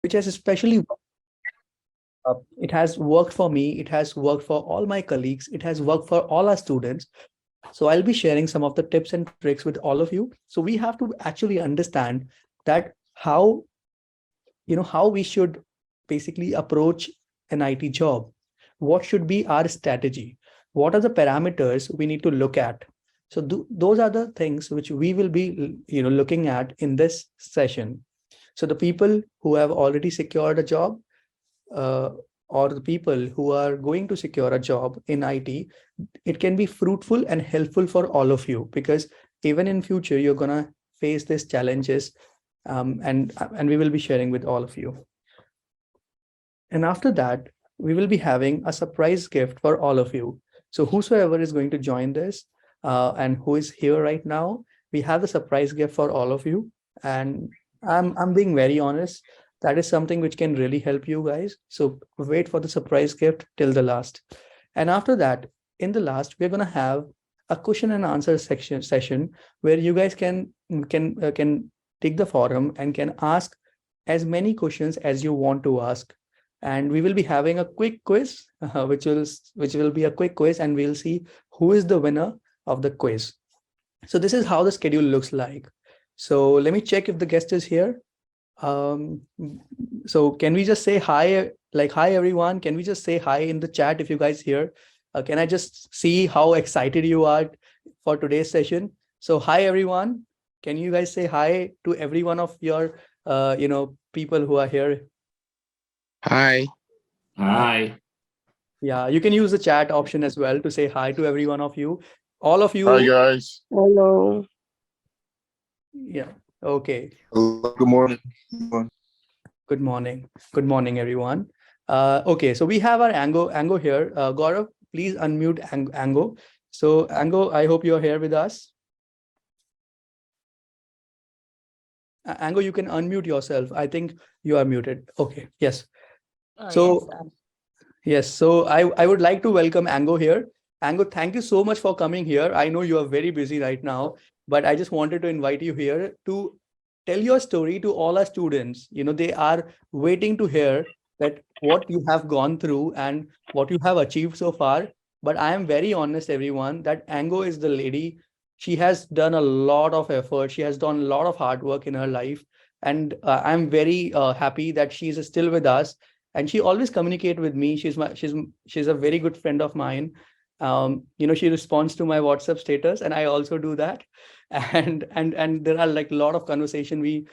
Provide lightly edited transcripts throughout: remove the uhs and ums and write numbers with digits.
which has especially it has worked for me, it has worked for all my colleagues, it has worked for all our students. So I'll be sharing some of the tips and tricks with all of you. So we have to actually understand that how we should basically approach an IT job. What should be our strategy? What are the parameters we need to look at? So those are the things which we will be looking at in this session. So the people who have already secured a job, uh, or the people who are going to secure a job in IT, it can be fruitful and helpful for all of you, because even in future you're gonna face these challenges, and we will be sharing with all of you. And after that, we will be having a surprise gift for all of you. So whosoever is going to join this, and who is here right now, we have a surprise gift for all of you. And I'm being very honest. That is something which can really help you guys. So wait for the surprise gift till the last. And after that, in the last, we're gonna have a question and answer session where you guys can take the forum and can ask as many questions as you want to ask. And we will be having a quick quiz, which will be a quick quiz, and we'll see who is the winner of the quiz. So this is how the schedule looks like. So let me check if the guest is here. um so can we just say hi, like, hi everyone? Can we just say hi in the chat if you guys here? Can I just see how excited you are for today's session? So hi everyone, can you guys say hi to every one of your people who are here? Hi. Hi. Yeah, you can use the chat option as well to say hi to every one of you. All of Hi, you. guys. Hello. Yeah. Okay. Hello, good morning, everyone. Good morning. Good morning, everyone. Okay, so we have our Ango here. Gaurav, please unmute Ango. So Ango, I hope you're here with us. Ango, you can unmute yourself. I think you are muted. Okay. Yes. Oh, So yes. yes, so I would like to welcome Ango here. Ango, thank you so much for coming here. I know you are very busy right now, but I just wanted to invite you here to tell your story to all our students. They are waiting to hear that what you have gone through and what you have achieved so far. But I am very honest, everyone, that Ango is the lady. She has done a lot of effort. She has done a lot of hard work in her life. And I'm very happy that she is still with us, and she always communicate with me. She's a very good friend of mine. She responds to my WhatsApp status, and I also do that. And there are like a lot of conversation we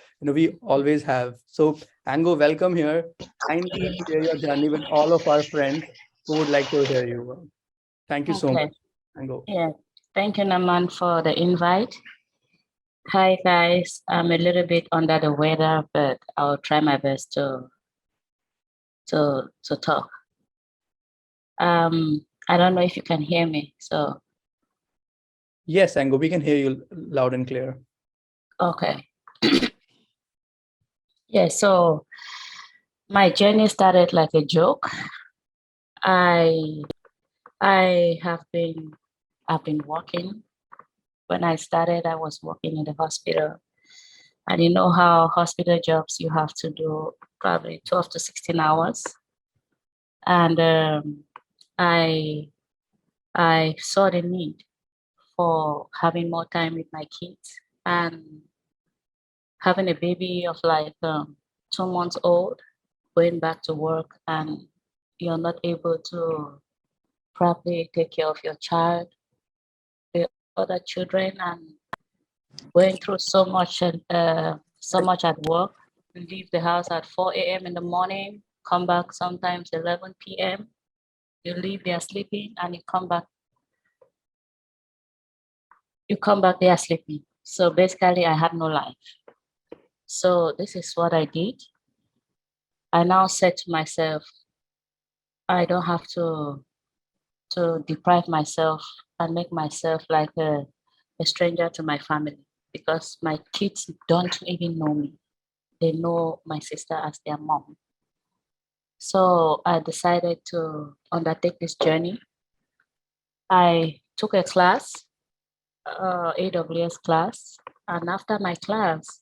always have. So Ango, welcome here. Kindly share your journey with all of our friends who would like to hear you. Thank you so Okay. much, Ango. Yeah. Thank you, Naman, for the invite. Hi, guys. I'm a little bit under the weather, but I'll try my best to talk. I don't know if you can hear me. So Yes, Ango, we can hear you loud and clear. okay. Yeah. So my journey started like a joke. I I've been working. When I started, I was working in the hospital. And you know how hospital jobs you have to do probably 12 to 16 hours. And I saw the need for having more time with my kids, and having a baby of like 2 months old, going back to work, and you're not able to properly take care of your child, the other children, and going through so much at work. Leave the house at 4 a.m. in the morning, come back sometimes 11 p.m. You leave, they are sleeping, and you come back, they are sleeping. So basically, I had no life. So this is what I did. I now said to myself, I don't have to deprive myself and make myself like a stranger to my family, because my kids don't even know me. They know my sister as their mom. So I decided to undertake this journey. I took a class, AWS class, and after my class,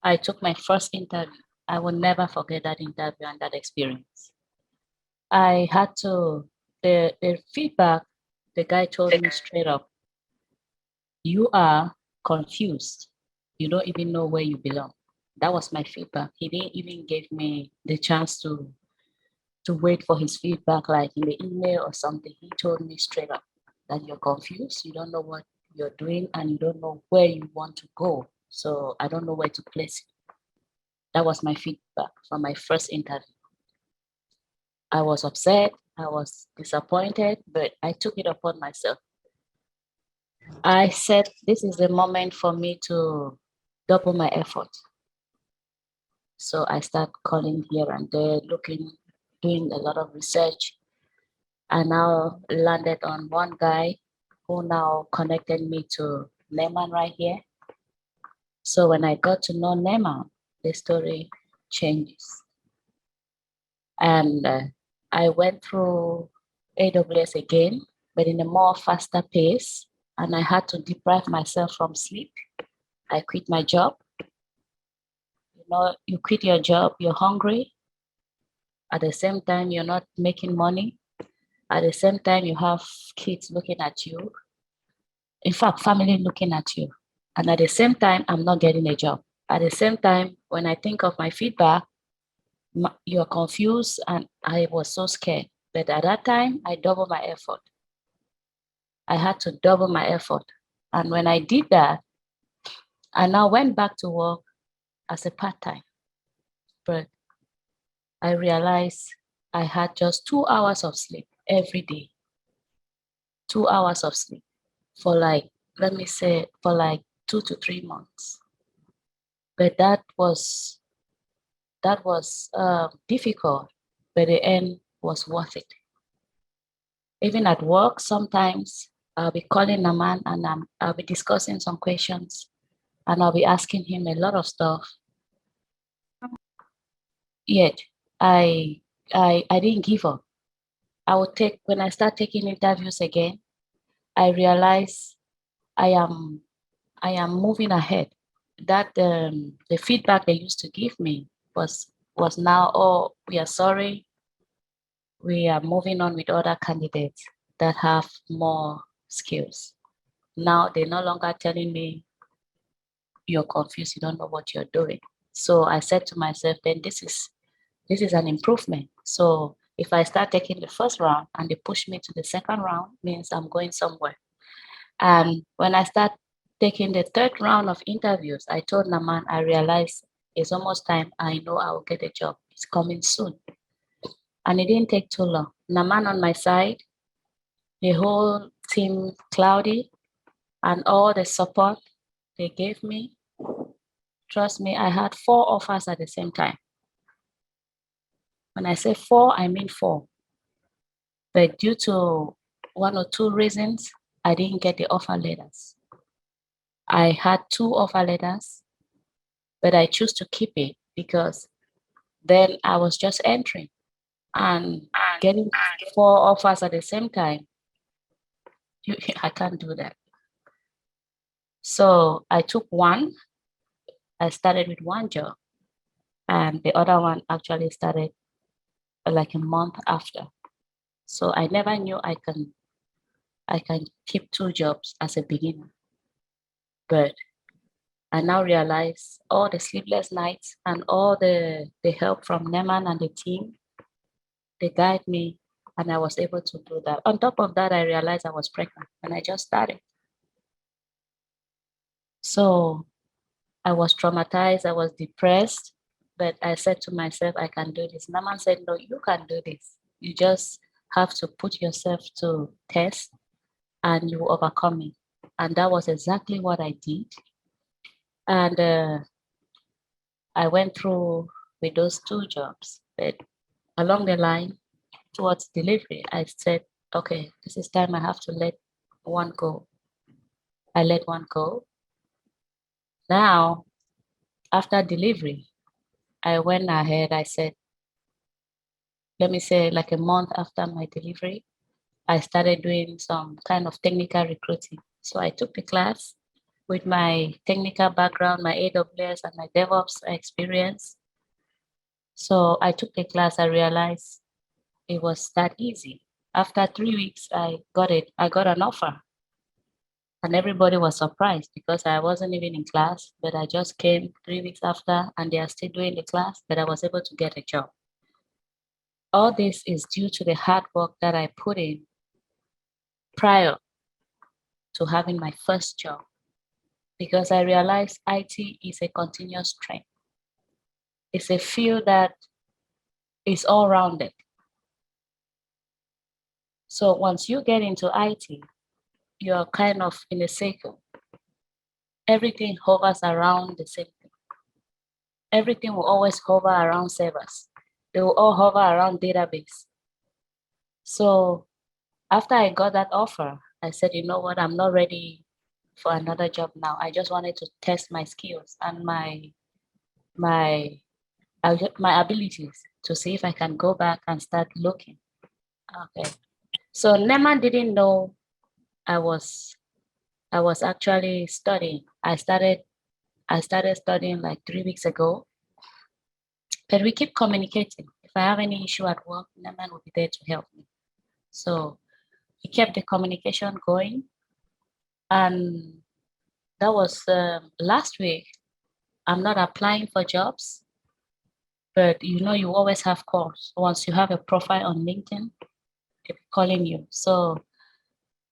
I took my first interview. I will never forget that interview and that experience. I had to, the feedback, the guy told me straight up, you are confused. You don't even know where you belong. That was my feedback. He didn't even give me the chance to wait for his feedback, like in the email or something. He told me straight up that you're confused, you don't know what you're doing, and you don't know where you want to go. So I don't know where to place you. That was my feedback from my first interview. I was upset, I was disappointed, but I took it upon myself. I said, this is the moment for me to double my effort. So I start calling here and there, looking, doing a lot of research. I now landed on one guy who now connected me to Neyman right here. So when I got to know Neyman, the story changes. And I went through AWS again, but in a more faster pace. And I had to deprive myself from sleep. I quit my job. You know, you quit your job, you're hungry. At the same time, you're not making money. At the same time, you have kids looking at you. In fact, family looking at you. And at the same time, I'm not getting a job. At the same time, when I think of my feedback, you're confused and I was so scared. But at that time, I doubled my effort. I had to double my effort. And when I did that, I now went back to work as a part-time. But I realized I had just 2 hours of sleep every day. 2 hours of sleep for like, let me say, for like 2 to 3 months. But that was difficult, but the end was worth it. Even at work, sometimes I'll be calling a man and I'll be discussing some questions and I'll be asking him a lot of stuff. Yet I didn't give up. When I start taking interviews again, I realize I am moving ahead. That the feedback they used to give me was now, oh, we are sorry, we are moving on with other candidates that have more skills. Now they're no longer telling me you're confused, you don't know what you're doing. So I said to myself, then this is an improvement. So if I start taking the first round and they push me to the second round, means I'm going somewhere. And when I start taking the third round of interviews, I told Naman, I realized it's almost time. I know I will get a job. It's coming soon. And it didn't take too long. Naman on my side, the whole team Cloudy, and all the support they gave me. Trust me, I had 4 offers at the same time. When I say 4, I mean 4. But due to 1 or 2 reasons, I didn't get the offer letters. I had 2 offer letters, but I choose to keep it because then I was just entering and getting 4 offers at the same time. I can't do that. So I took one. I started with one job, and the other one actually started like a month after. So I never knew I can keep 2 jobs as a beginner. But I now realize all the sleepless nights and all the help from Neman and the team, they guide me, and I was able to do that. On top of that, I realized I was pregnant and I just started. So I was traumatized, I was depressed, but I said to myself, I can do this. Naman said, no, you can do this. You just have to put yourself to test and you will overcome it. And that was exactly what I did. And I went through with those 2 jobs. But along the line, towards delivery, I said, okay, this is time I have to let one go. I let one go. Now, after delivery, I went ahead, I said, let me say like a month after my delivery, I started doing some kind of technical recruiting. So I took the class with my technical background, my AWS and my DevOps experience. So I took the class. I realized it was that easy. After 3 weeks, I got it. I got an offer. And everybody was surprised because I wasn't even in class, but I just came 3 weeks after and they are still doing the class, but I was able to get a job. All this is due to the hard work that I put in prior to having my first job, because I realized IT is a continuous trend. It's a field that is all rounded. So once you get into IT, you're kind of in a cycle. Everything hovers around the same thing. Everything will always hover around servers. They will all hover around database. So after I got that offer, I said, you know what, I'm not ready for another job now. I just wanted to test my skills and my abilities to see if I can go back and start looking. Okay. So Neman didn't know I was actually studying. I started studying like 3 weeks ago. But we keep communicating. If I have any issue at work, Neman will be there to help me. So we kept the communication going. And that was last week. I'm not applying for jobs, but you always have calls. Once you have a profile on LinkedIn, they're calling you. So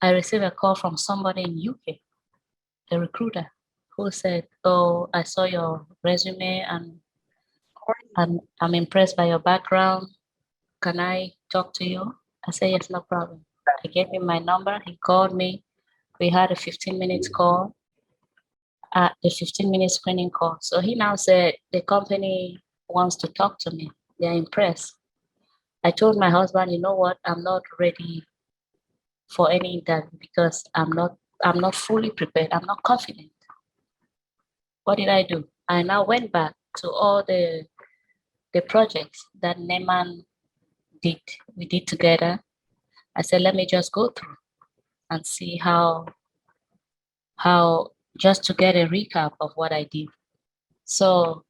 I received a call from somebody in UK, a recruiter, who said, "Oh, I saw your resume and I'm impressed by your background. Can I talk to you?" I said, "Yes, no problem." I gave him my number. He called me. We had a 15-minute call, a 15-minute screening call. So he now said the company wants to talk to me. They're impressed. I told my husband, you know what? I'm not ready for any interview because I'm not fully prepared. I'm not confident. What did I do? I now went back to all the projects that Neyman did. We did together. I said, let me just go through and see how just to get a recap of what I did. So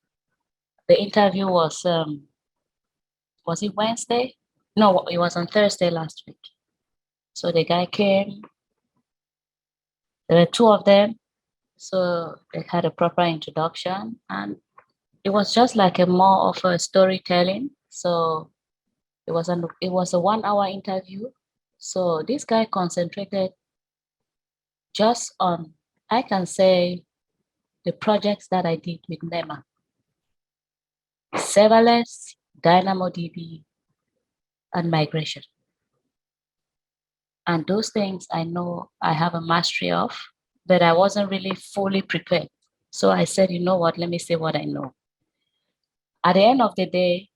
the interview was it Wednesday? No, it was on Thursday last week. So the guy came. There were two of them. So they had a proper introduction, and it was just like a more of a storytelling. So it was a 1 hour interview. So this guy concentrated just on, I can say, the projects that I did with NEMA. Serverless, DynamoDB, and migration. And those things I know I have a mastery of, but I wasn't really fully prepared. So I said, you know what, let me say what I know. At the end of the day,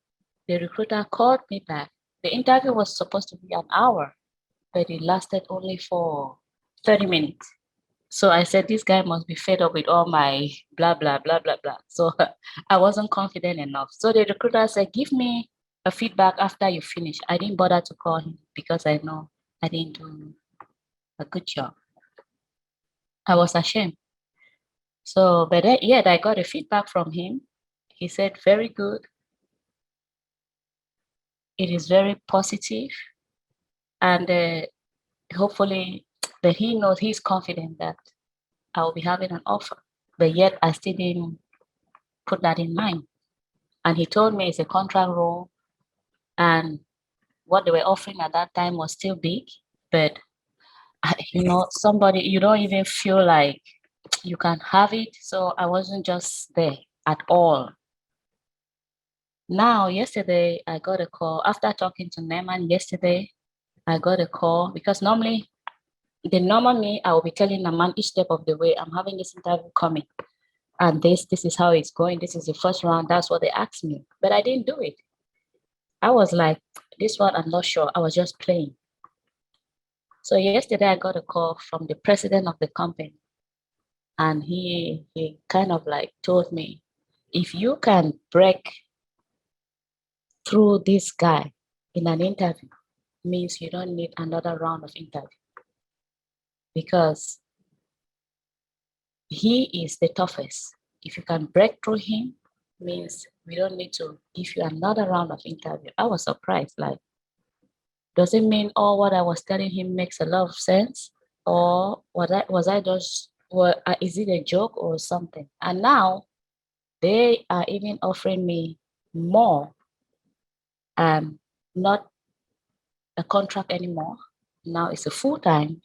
the recruiter called me back. The interview was supposed to be an hour, but it lasted only for 30 minutes. So I said, this guy must be fed up with all my blah, blah, blah, blah, blah. So I wasn't confident enough. So the recruiter said, give me a feedback after you finish. I didn't bother to call him because I know I didn't do a good job. I was ashamed. So, but yet I got a feedback from him. He said, very good. It is very positive. And hopefully that he knows, he's confident that I will be having an offer. But yet I still didn't put that in mind. And he told me it's a contract role, and what they were offering at that time was still big. But somebody, you don't even feel like you can have it. So I wasn't just there at all. Now, yesterday, I got a call. After talking to Neyman yesterday, I got a call because normally, the normal me, I will be telling a man each step of the way, I'm having this interview coming. And this is how it's going. This is the first round. That's what they asked me. But I didn't do it. I was like, this one, I'm not sure. I was just playing. So yesterday, I got a call from the president of the company. And he kind of like told me, if you can break through this guy in an interview, means you don't need another round of interview, because he is the toughest. If you can break through him, means we don't need to give you another round of interview. I was surprised, like, does it mean all what I was telling him makes a lot of sense? Or was I just, is it a joke or something? And now they are even offering me more, not a contract anymore. Now it's a full time.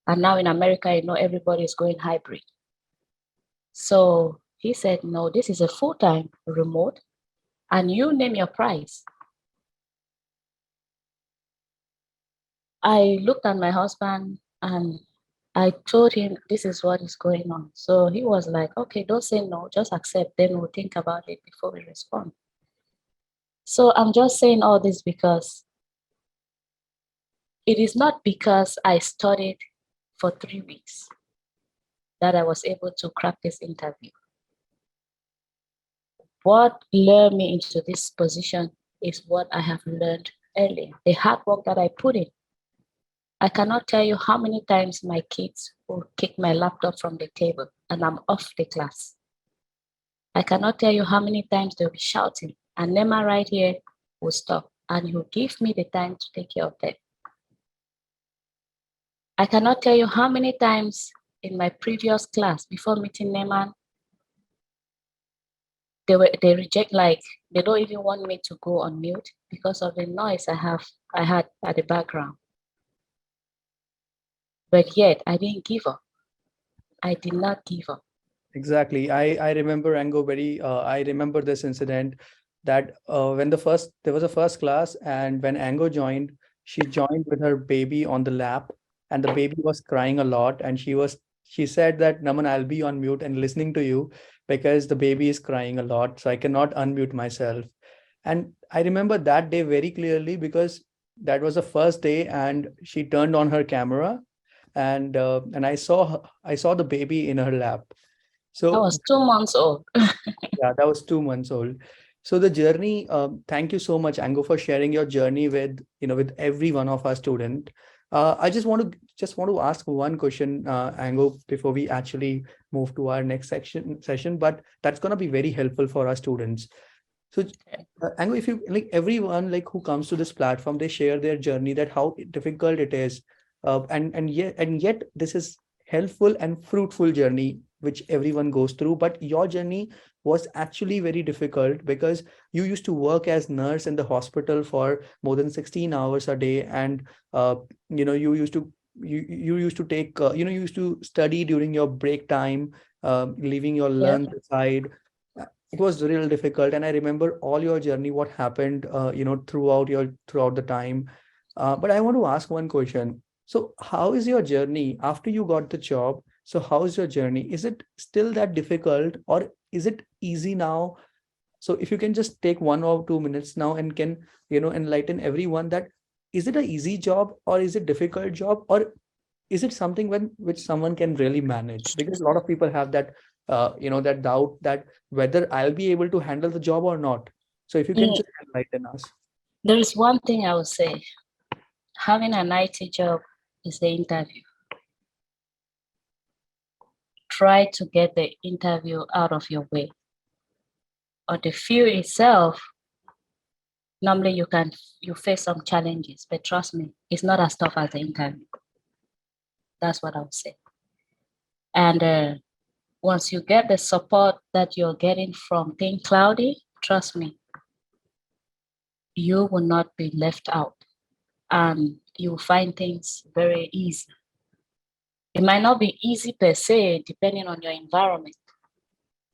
And now in America, everybody is going hybrid. So he said, no, this is a full time remote, and you name your price. I looked at my husband and I told him this is what is going on. So he was like, okay, don't say no, just accept. Then we'll think about it before we respond. So I'm just saying all this because it is not because I studied for 3 weeks that I was able to crack this interview. What lured me into this position is what I have learned earlier, the hard work that I put in. I cannot tell you how many times my kids will kick my laptop from the table and I'm off the class. I cannot tell you how many times they'll be shouting, and Nema right here will stop and he'll give me the time to take care of them. I cannot tell you how many times in my previous class before meeting Nema, they reject, like they don't even want me to go on mute because of the noise I had at the background. But yet I didn't give up. I did not give up. Exactly. I remember Ango I remember this incident that when there was a first class, and when Ango joined, she joined with her baby on the lap, and the baby was crying a lot, and she said that, Naman, I'll be on mute and listening to you because the baby is crying a lot, so I cannot unmute myself. And I remember that day very clearly because that was the first day, and she turned on her camera, and I saw the baby in her lap. I So was 2 months old. yeah, that was 2 months old. So the journey, thank you so much, Ango, for sharing your journey with every one of our student. I just want to ask one question, Ango, before we actually move to our next session, but that's gonna be very helpful for our students. So, Ango, if you like, everyone like who comes to this platform, they share their journey, that how difficult it is, and yet this is helpful and fruitful journey which everyone goes through. But your journey was actually very difficult because you used to work as nurse in the hospital for more than 16 hours a day, and you used to take you used to study during your break time, leaving your Yeah. lunch aside. It was real difficult, and I remember all your journey, what happened throughout the time. But I want to ask one question. So how is your journey after you got the job? So how is your journey? Is it still that difficult, or is it easy now? So if you can just take 1 or 2 minutes now and can enlighten everyone that, is it a easy job, or is it difficult job, or is it something which someone can really manage? Because a lot of people have that doubt that whether I'll be able to handle the job or not. So if you can Mm, just enlighten us. There is one thing I would say. Having an IT job is the interview. Try to get the interview out of your way. Or the field itself, normally you face some challenges, but trust me, it's not as tough as the interview. That's what I would say. And once you get the support that you're getting from Thinkcloudly, trust me, you will not be left out, and you'll find things very easy. It might not be easy per se, depending on your environment,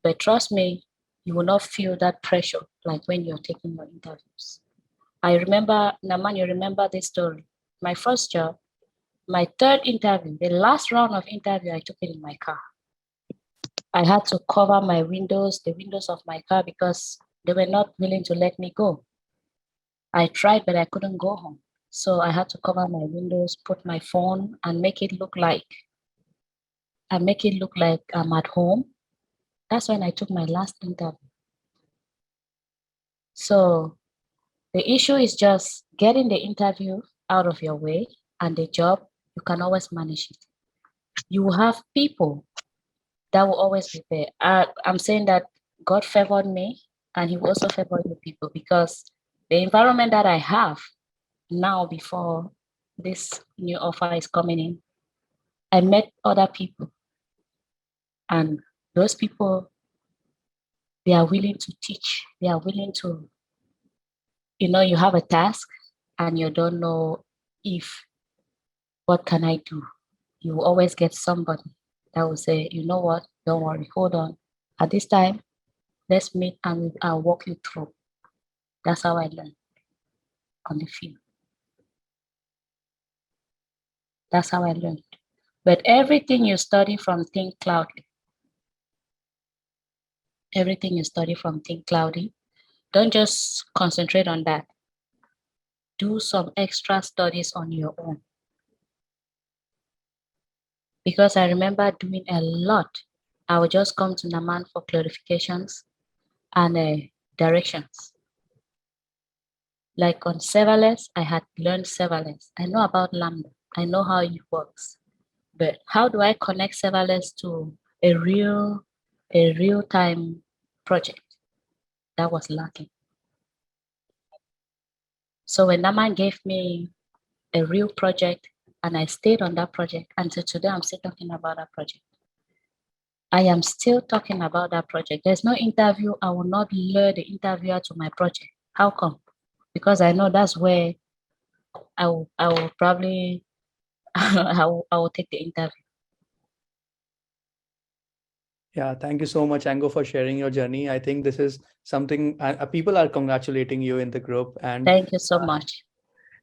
but trust me, you will not feel that pressure like when you're taking your interviews. I remember, Naman, you remember this story. My first job, my third interview, the last round of interview, I took it in my car. I had to cover my windows, the windows of my car, because they were not willing to let me go. I tried, but I couldn't go home. So I had to cover my windows, put my phone, and make it look like I'm at home. That's when I took my last interview. So the issue is just getting the interview out of your way, and the job, you can always manage it. You will have people that will always be there. I'm saying that God favored me, and He will also favor you people, because the environment that I have now before this new offer is coming in, I met other people, and those people, they are willing to teach. They are willing to, you have a task and you don't know if, what can I do? You will always get somebody that will say, you know what, don't worry, hold on. At this time, let's meet and I'll walk you through. That's how I learned on the field. That's how I learned. But everything you study from Thinkcloudly, don't just concentrate on that. Do some extra studies on your own. Because I remember doing a lot. I would just come to Naman for clarifications and directions. Like on serverless, I had learned serverless. I know about Lambda. I know how it works. But how do I connect serverless to a real-time project? That was lacking. So when Naman gave me a real project and I stayed on that project, until today I'm still talking about that project. I am still talking about that project. There's no interview. I will not lure the interviewer to my project. How come? Because I know that's where I will probably I will take the interview. Yeah, thank you so much, Ango, for sharing your journey. I think this is something people are congratulating you in the group, and Thank you so much.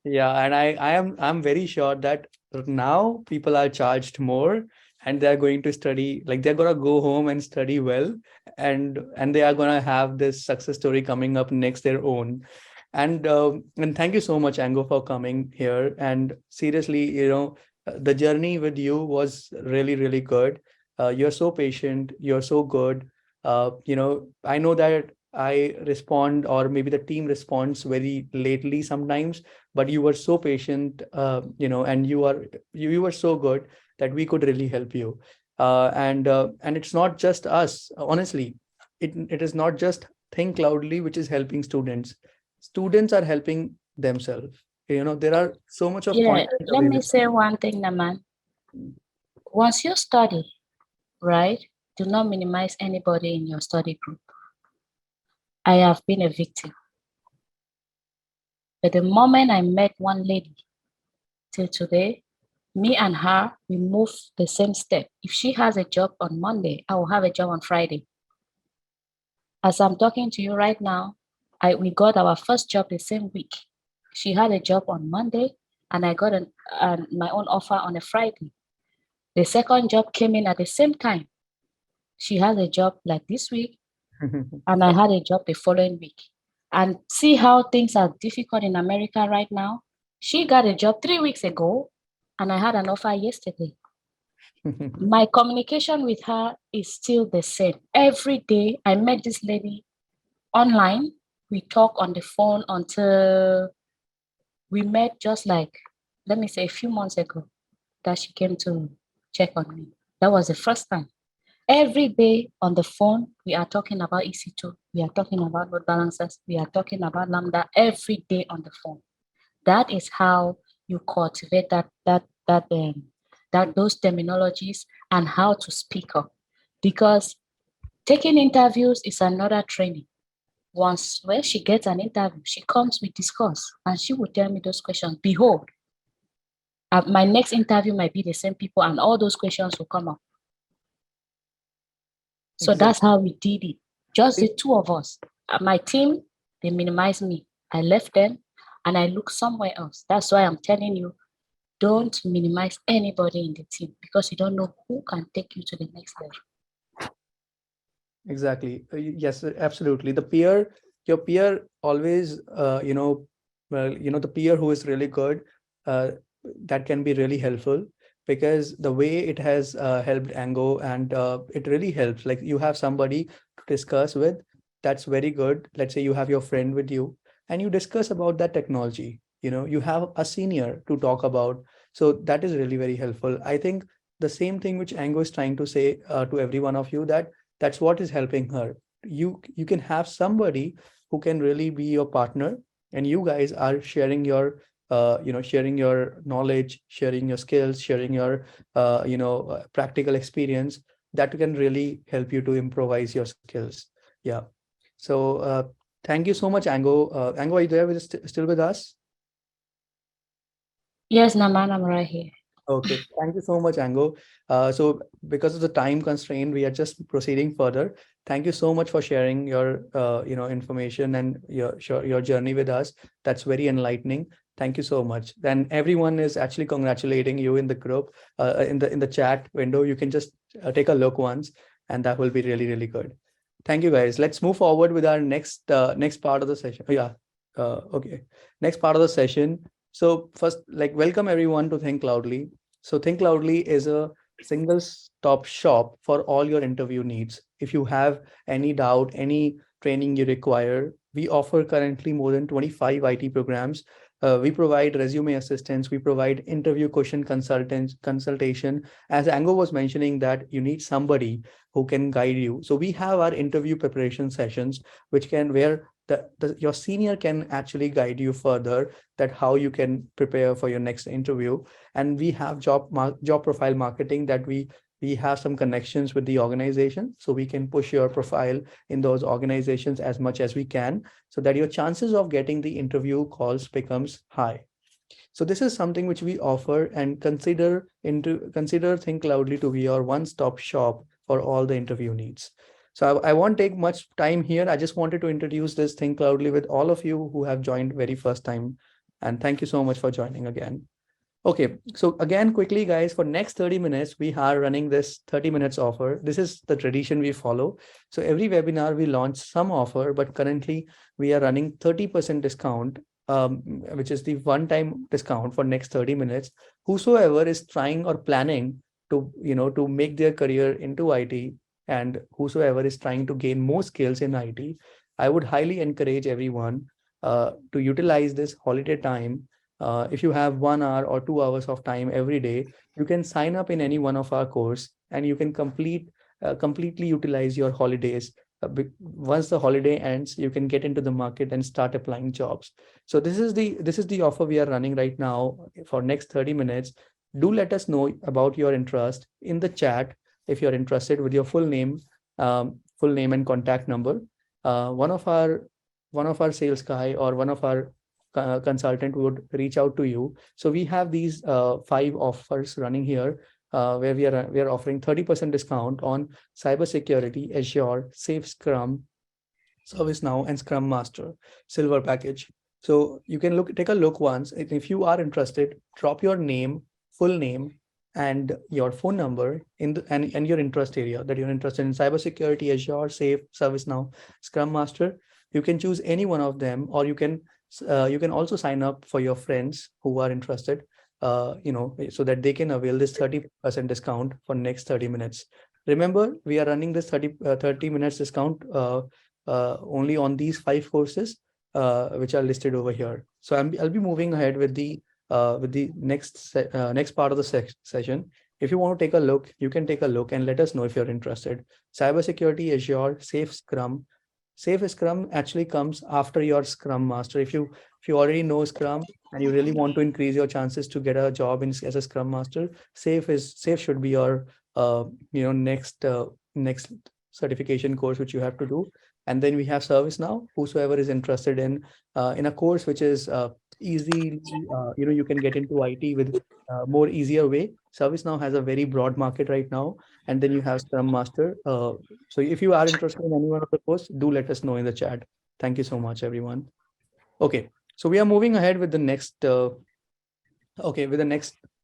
yeah, and I'm very sure that now people are charged more, and they're going to study, like they're gonna go home and study well, and they are gonna have this success story coming up next their own. And thank you so much, Ango, for coming here. And seriously, the journey with you was really, really good. You're so patient, you're so good. I know that I respond, or maybe the team responds very lately sometimes, but you were so patient, and you were so good that we could really help you. And it's not just us, honestly. It is not just Think Loudly which is helping students. Students are helping themselves. There are so much of Yeah, content let me available. say one thing, Naman. Once you study, right, do not minimize anybody in your study group. I have been a victim. But the moment I met one lady till today, me and her, we move the same step. If she has a job on Monday, I will have a job on Friday. As I'm talking to you right now, we got our first job the same week. She had a job on Monday, and I got my own offer on a Friday. The second job came in at the same time. She has a job like this week, and I had a job the following week. And see how things are difficult in America right now. She got a job 3 weeks ago, and I had an offer yesterday. My communication with her is still the same. Every day I met this lady online. We talk on the phone until we met just like, let me say, a few months ago that she came to check on me. That was the first time. Every day on the phone, we are talking about EC2. We are talking about load balancers. We are talking about Lambda every day on the phone. That is how you cultivate those terminologies and how to speak up. Because taking interviews is another training. Once when she gets an interview, she comes, we discuss, and she will tell me those questions. Behold, my next interview might be the same people, and all those questions will come up. So that's how we did it. Just the two of us. My team, they minimized me. I left them and I looked somewhere else. That's why I'm telling you, don't minimize anybody in the team, because you don't know who can take you to the next level. Exactly. Yes, absolutely. Your peer always, the peer who is really good, uh, that can be really helpful, because the way it has helped Ango, and it really helps. Like, you have somebody to discuss with, that's very good. Let's say you have your friend with you and you discuss about that technology. You have a senior to talk about. So that is really very helpful. I think the same thing which Ango is trying to say to every one of you, that that's what is helping her. you can have somebody who can really be your partner, and you guys are sharing your sharing your knowledge, sharing your skills, sharing your practical experience that can really help you to improvise your skills. Yeah. So thank you so much, Ango. Ango, are you there still with us? Yes, Naman, I'm right here. Okay, thank you so much, Ango. So because of the time constraint, we are just proceeding further. Thank you so much for sharing your information and your journey with us. That's very enlightening. Thank you so much. Then everyone is actually congratulating you in the group, in the chat window. You can just take a look once, and that will be really, really good. Thank you, guys. Let's move forward with our next part of the session. Yeah. Okay. Next part of the session. So first, like, welcome everyone to Think Loudly. So Think Loudly is a single stop shop for all your interview needs. If you have any doubt, any training you require, we offer currently more than 25 IT programs. We provide resume assistance. We provide interview question consultation. As Ango was mentioning, that you need somebody who can guide you. So we have our interview preparation sessions, which can where your senior can actually guide you further, that how you can prepare for your next interview. And we have job profile marketing, that we have some connections with the organization, so we can push your profile in those organizations as much as we can, so that your chances of getting the interview calls becomes high. So this is something which we offer, and consider Think Loudly to be your one-stop shop for all the interview needs. So I won't take much time here. I just wanted to introduce this Think Loudly with all of you who have joined very first time. And thank you so much for joining again. Okay, so again, quickly, guys, for next 30 minutes, we are running this 30 minutes offer. This is the tradition we follow. So every webinar, we launch some offer, but currently we are running 30% discount, which is the one-time discount for next 30 minutes. Whosoever is trying or planning to make their career into IT, and whosoever is trying to gain more skills in IT, I would highly encourage everyone to utilize this holiday time. If you have 1 hour or 2 hours of time every day, you can sign up in any one of our course, and you can completely utilize your holidays. Once the holiday ends, you can get into the market and start applying jobs. So this is the offer we are running right now for next 30 minutes. Do let us know about your interest in the chat if you're interested, with your full name and contact number. One of our sales guy or one of our consultant would reach out to you. So we have these 5 offers running here, where we are offering 30% discount on cybersecurity, Azure, Safe Scrum, ServiceNow, and Scrum Master Silver package. So you can take a look once. If you are interested, drop your name, full name, and your phone number and your interest area, that you're interested in cybersecurity, Azure, Safe, ServiceNow, Scrum Master. You can choose any one of them, or you can also sign up for your friends who are interested, so that they can avail this 30% discount for next 30 minutes. Remember, we are running this 30 minutes discount only on these 5 courses, which are listed over here. So I'll be moving ahead with the next part of the session. If you want to take a look, you can take a look and let us know if you're interested. Cybersecurity, Azure, Safe Scrum. Safe Scrum actually comes after your Scrum Master. If you already know Scrum and you really want to increase your chances to get a job as a Scrum Master, Safe should be your next certification course which you have to do. And then we have ServiceNow. Whosoever is interested in a course which is easy, you can get into IT with more easier way. ServiceNow has a very broad market right now. And then you have Scrum Master. So if you are interested in any one of the course, do let us know in the chat. Thank you so much, everyone. Okay, so we are moving ahead with the next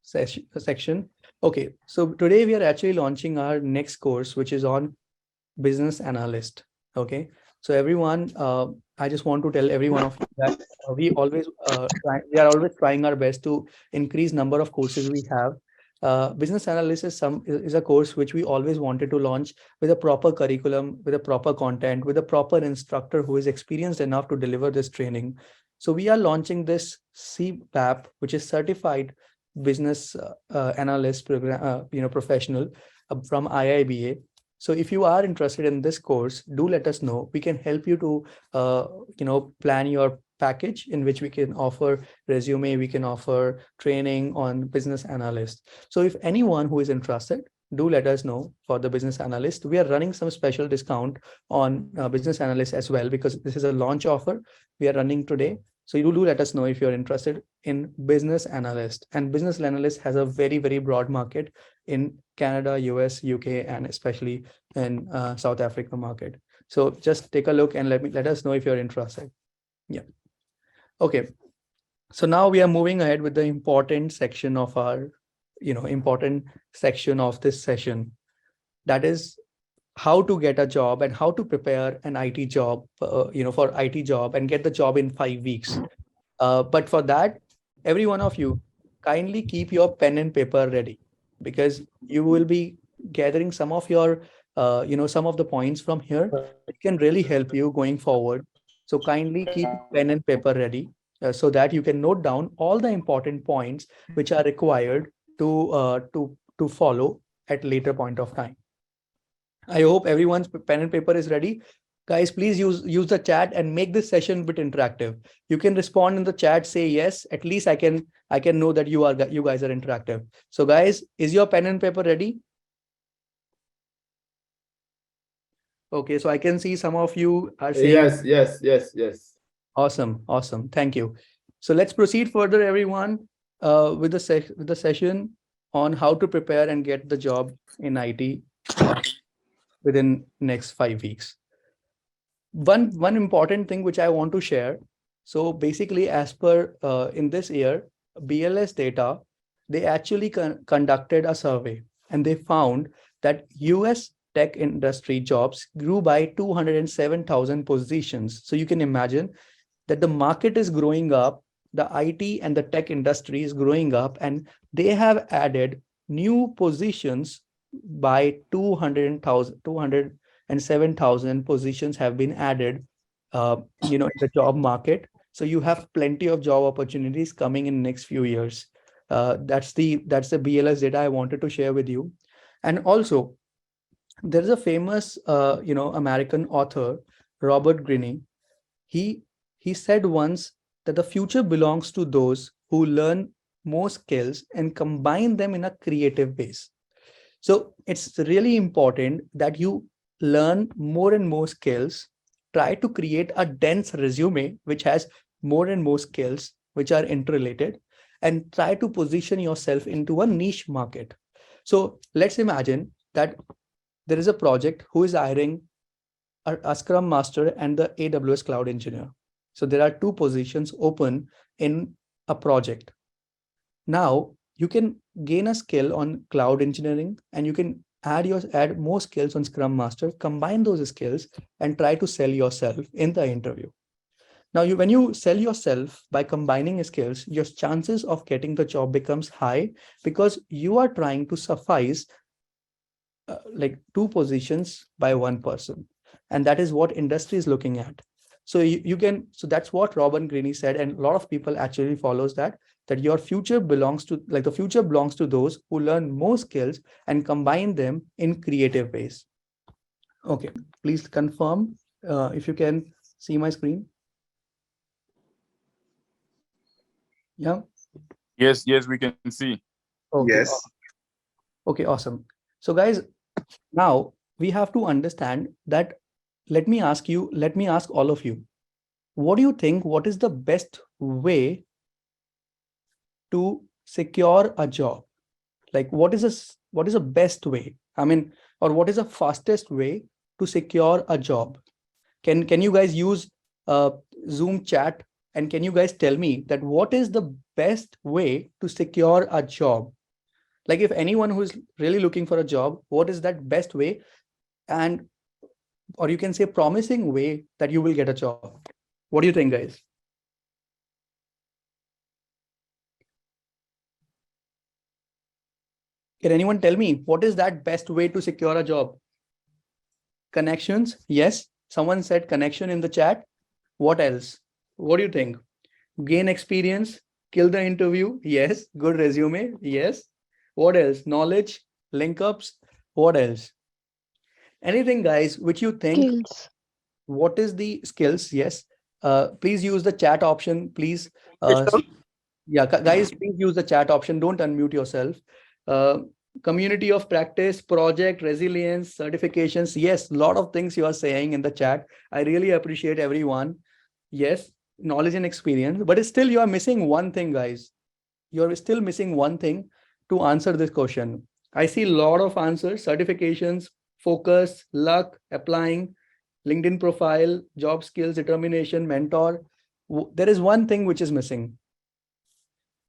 section. Okay, so today we are actually launching our next course, which is on business analyst. Okay, so everyone, I just want to tell every one of you that we are always trying our best to increase number of courses we have. Business analyst is a course which we always wanted to launch with a proper curriculum, with a proper content, with a proper instructor who is experienced enough to deliver this training. So we are launching this CPAP, which is Certified Business Analyst Program, professional from IIBA. So if you are interested in this course, do let us know. We can help you to plan your package in which we can offer resume, we can offer training on business analyst. So if anyone who is interested, do let us know for the business analyst. We are running some special discount on business analyst as well, because this is a launch offer we are running today. So you do let us know if you're interested in business analyst. And business analyst has a very, very broad market in Canada, US, UK, and especially in South Africa market. So just take a look and let us know if you're interested. Yeah. Okay. So now we are moving ahead with the important section of our, important section of this session. That is how to get a job and how to prepare an IT job, for IT job and get the job in 5 weeks. But for that, every one of you, kindly keep your pen and paper ready, because you will be gathering some of your, some of the points from here. It can really help you going forward. So kindly keep pen and paper ready, so that you can note down all the important points which are required to follow at later point of time. I hope everyone's pen and paper is ready. Guys, please use the chat and make this session a bit interactive. You can respond in the chat, say yes. At least I can know that you guys are interactive. So guys, is your pen and paper ready? Okay, so I can see some of you are saying Yes. Awesome. Thank you. So let's proceed further, everyone, with the session on how to prepare and get the job in IT within next 5 weeks. One important thing which I want to share. So basically, as per in this year, BLS data, they actually conducted a survey, and they found that US tech industry jobs grew by 207,000 positions. So you can imagine that the market is growing up, the IT and the tech industry is growing up, and they have added new positions by 207,000 positions have been added, in the job market. So you have plenty of job opportunities coming in next few years. That's the BLS data I wanted to share with you. And also, there is a famous, American author, Robert Greene. He said once that the future belongs to those who learn more skills and combine them in a creative ways. So it's really important that you learn more and more skills, try to create a dense resume which has more and more skills which are interrelated, and try to position yourself into a niche market. So let's imagine that there is a project who is hiring a Scrum Master and the AWS Cloud Engineer. So there are two positions open in a project. Now you can gain a skill on cloud engineering, and you can add more skills on Scrum Master, combine those skills and try to sell yourself in the interview. Now, when you sell yourself by combining skills, your chances of getting the job becomes high, because you are trying to suffice like two positions by one person. And that is what industry is looking at. So so that's what Robert Greene said. And a lot of people actually follows that your future belongs to, the future belongs to those who learn more skills and combine them in creative ways. Okay, please confirm if you can see my screen. Yeah. Yes, we can see. Okay. Yes. Okay, awesome. So guys, now we have to understand that, let me ask all of you, what do you think, what is the best way to secure a job? Like, what is a best way? I mean, or what is the fastest way to secure a job? Can you guys use Zoom chat, and can you guys tell me that what is the best way to secure a job? Like, if anyone who is really looking for a job, what is that best way, and or you can say promising way that you will get a job? What do you think, guys? Can anyone tell me what is that best way to secure a job? Connections? Yes. Someone said connection in the chat. What else? What do you think? Gain experience, kill the interview. Yes. Good resume. Yes. What else? Knowledge, link ups. What else? Anything, guys, which you think, Skills. what is the skills? Yes. Please use the chat option. Please, yeah, guys, please use the chat option. Don't unmute yourself. Uh, Community of practice, project, resilience, certifications. Yes, a lot of things you are saying in the chat. I really appreciate everyone. Yes, knowledge and experience, but still you are missing one thing, guys. You're still missing one thing to answer this question. I see a lot of answers: certifications, focus, luck, applying, LinkedIn profile, job skills, determination, mentor. There is one thing which is missing.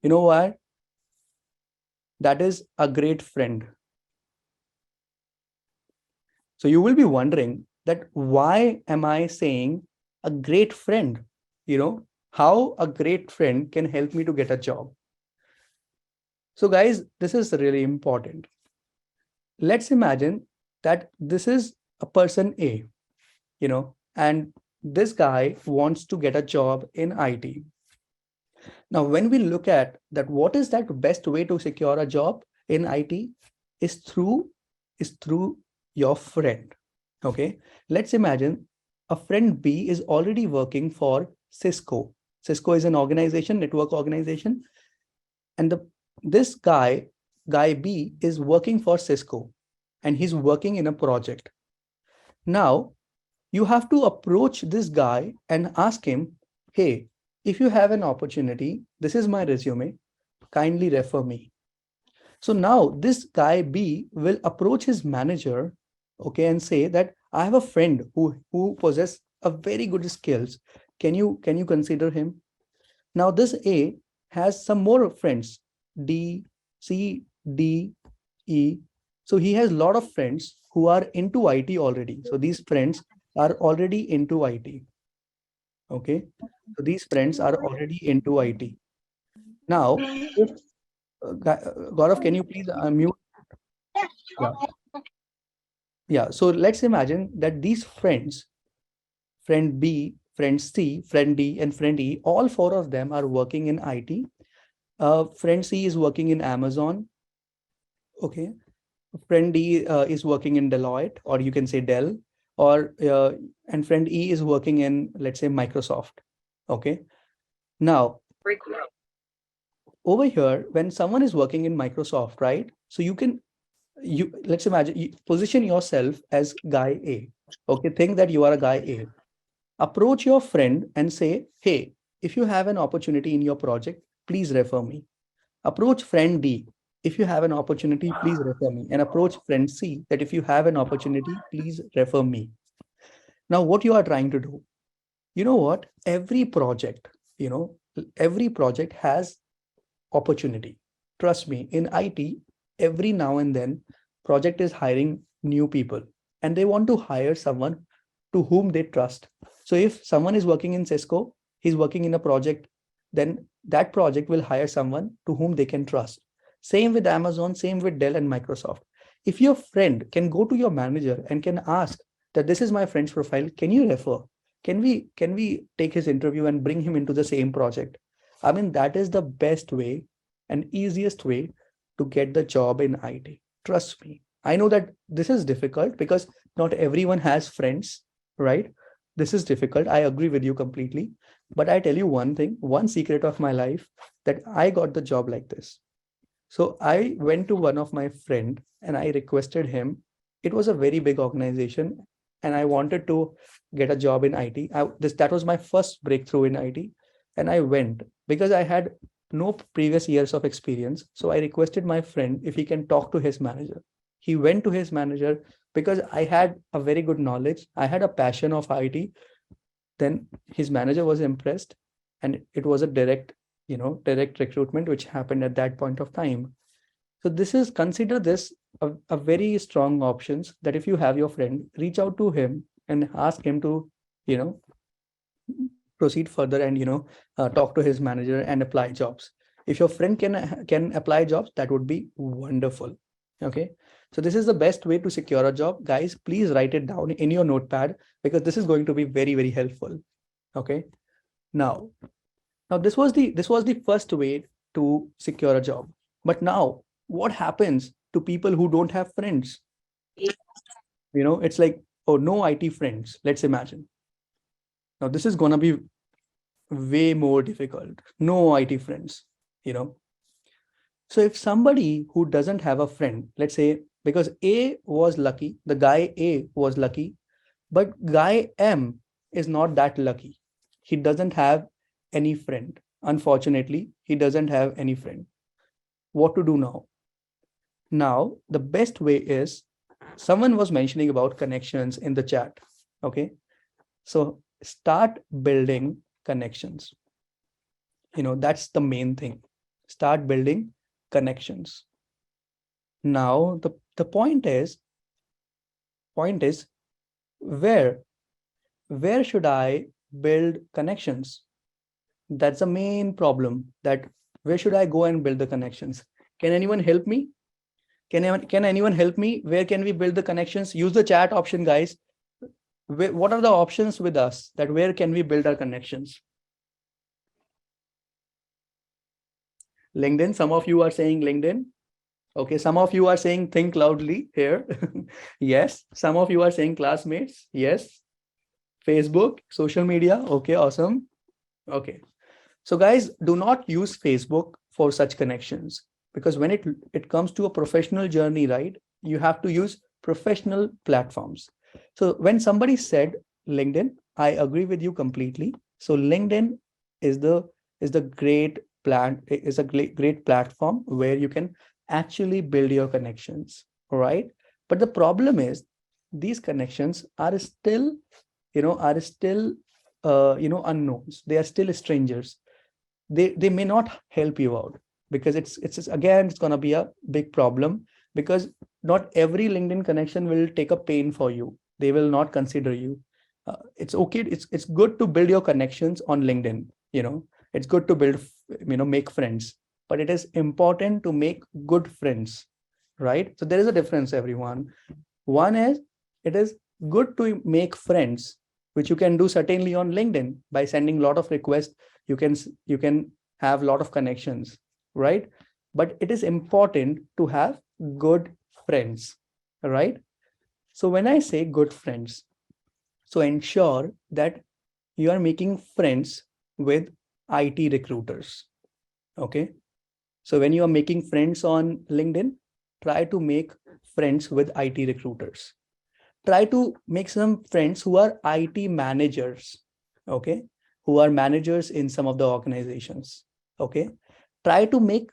You know why? That is a great friend. So you will be wondering that why am I saying a great friend? You know, how a great friend can help me to get a job. So guys, this is really important. Let's imagine that this is a person A, and this guy wants to get a job in IT. Now, when we look at that, what is that best way to secure a job in IT is through your friend. Okay, let's imagine a friend B is already working for Cisco. Cisco is an organization, network organization, and this guy B is working for Cisco, and he's working in a project. Now, you have to approach this guy and ask him, hey, if you have an opportunity, this is my resume, kindly refer me. So now this guy B will approach his manager, okay, and say that I have a friend who possess a very good skills. Can you consider him? Now this A has some more friends, D, C, D, E. So he has a lot of friends who are into IT already. So these friends are already into IT. Okay. So these friends are already into IT. Now, if Gaurav, can you please unmute? Yeah. Yeah. So let's imagine that these friends, friend B, friend C, friend D, and friend E, all four of them are working in IT. Friend C is working in Amazon. Okay. Friend D is working in Deloitte, or you can say Dell, or and friend E is working in, let's say, Microsoft. Okay. Now, over here, when someone is working in Microsoft, right? So you let's imagine, you position yourself as guy A. Okay, think that you are a guy A. Approach your friend and say, hey, if you have an opportunity in your project, please refer me. Approach friend D. If you have an opportunity, please refer me. And approach friend C that if you have an opportunity, please refer me. Now, what you are trying to do, you know what? You know, every project has opportunity. Trust me, in IT, every now and then, project is hiring new people and they want to hire someone to whom they trust. So if someone is working in Cisco, he's working in a project, then that project will hire someone to whom they can trust. Same with Amazon, same with Dell and Microsoft. If your friend can go to your manager and can ask that this is my friend's profile, can you refer? Can we take his interview and bring him into the same project? I mean, that is the best way and easiest way to get the job in IT. Trust me. I know that this is difficult because not everyone has friends, right? This is difficult. I agree with you completely. But I tell you one thing, one secret of my life, that I got the job like this. So I went to one of my friend and I requested him. It was a very big organization and I wanted to get a job in IT. That was my first breakthrough in IT, and I went because I had no previous years of experience. So I requested my friend if he can talk to his manager. He went to his manager because I had a very good knowledge. I had a passion of IT. Then his manager was impressed, and it was a direct recruitment which happened at that point of time. So this is, consider this a very strong options, that if you have your friend, reach out to him and ask him to, you know, proceed further and talk to his manager and apply jobs. If your friend can apply jobs, that would be wonderful. Okay, so this is the best way to secure a job, guys. Please write it down in your notepad because this is going to be very, very helpful. Okay, now this was the first way to secure a job. But now what happens to people who don't have friends? It's like, oh, no IT friends. Let's imagine. Now, this is going to be way more difficult. No IT friends, you know. So if somebody who doesn't have a friend, let's say, because A was lucky, the guy A was lucky, but guy M is not that lucky. He doesn't have any friend. Unfortunately, he doesn't have any friend. What to do now? Now, the best way is, someone was mentioning about connections in the chat. Okay. So start building connections. That's the main thing. Start building connections. Now, the point is where should I build connections? That's the main problem, that where should I go and build the connections? Can anyone help me? Can anyone help me? Where can we build the connections? Use the chat option, guys. What are the options with us, that where can we build our connections? LinkedIn. Some of you are saying LinkedIn. Okay. Some of you are saying Thinkcloudly here. Yes. Some of you are saying Classmates. Yes. Facebook, social media. Okay. Awesome. Okay. So guys, do not use Facebook for such connections, because when it comes to a professional journey, right, you have to use professional platforms. So when somebody said LinkedIn, I agree with you completely. So LinkedIn is the great platform where you can actually build your connections, right? But the problem is, these connections are still unknowns. They are still strangers. They may not help you out, because it's going to be a big problem, because not every LinkedIn connection will take a pain for you. They will not consider you. It's okay. It's good to build your connections on LinkedIn. It's good to build, make friends, but it is important to make good friends, right? So there is a difference, everyone. One is, it is good to make friends, which you can do certainly on LinkedIn by sending a lot of requests. You can have a lot of connections, right? But it is important to have good friends, right? So when I say good friends, so ensure that you are making friends with IT recruiters. Okay. So when you are making friends on LinkedIn, try to make friends with IT recruiters. Try to make some friends who are IT managers. Okay. Who are managers in some of the organizations. Okay. Try to make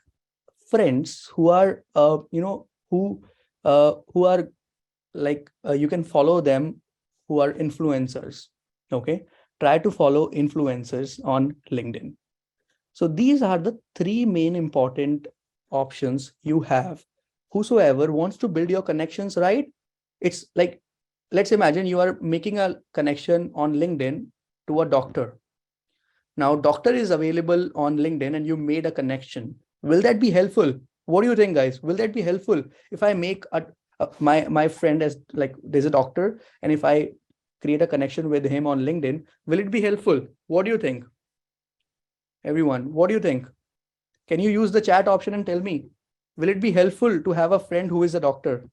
friends who are, who are like, you can follow them, who are influencers. Okay. Try to follow influencers on LinkedIn. So these are the three main important options you have. Whosoever wants to build your connections, right? It's like, let's imagine you are making a connection on LinkedIn to a doctor. Now, doctor is available on LinkedIn and you made a connection. Will that be helpful? What do you think, guys? Will that be helpful if I make my friend as, like, there's a doctor, and if I create a connection with him on LinkedIn, will it be helpful? What do you think? Everyone, what do you think? Can you use the chat option and tell me, will it be helpful to have a friend who is a doctor?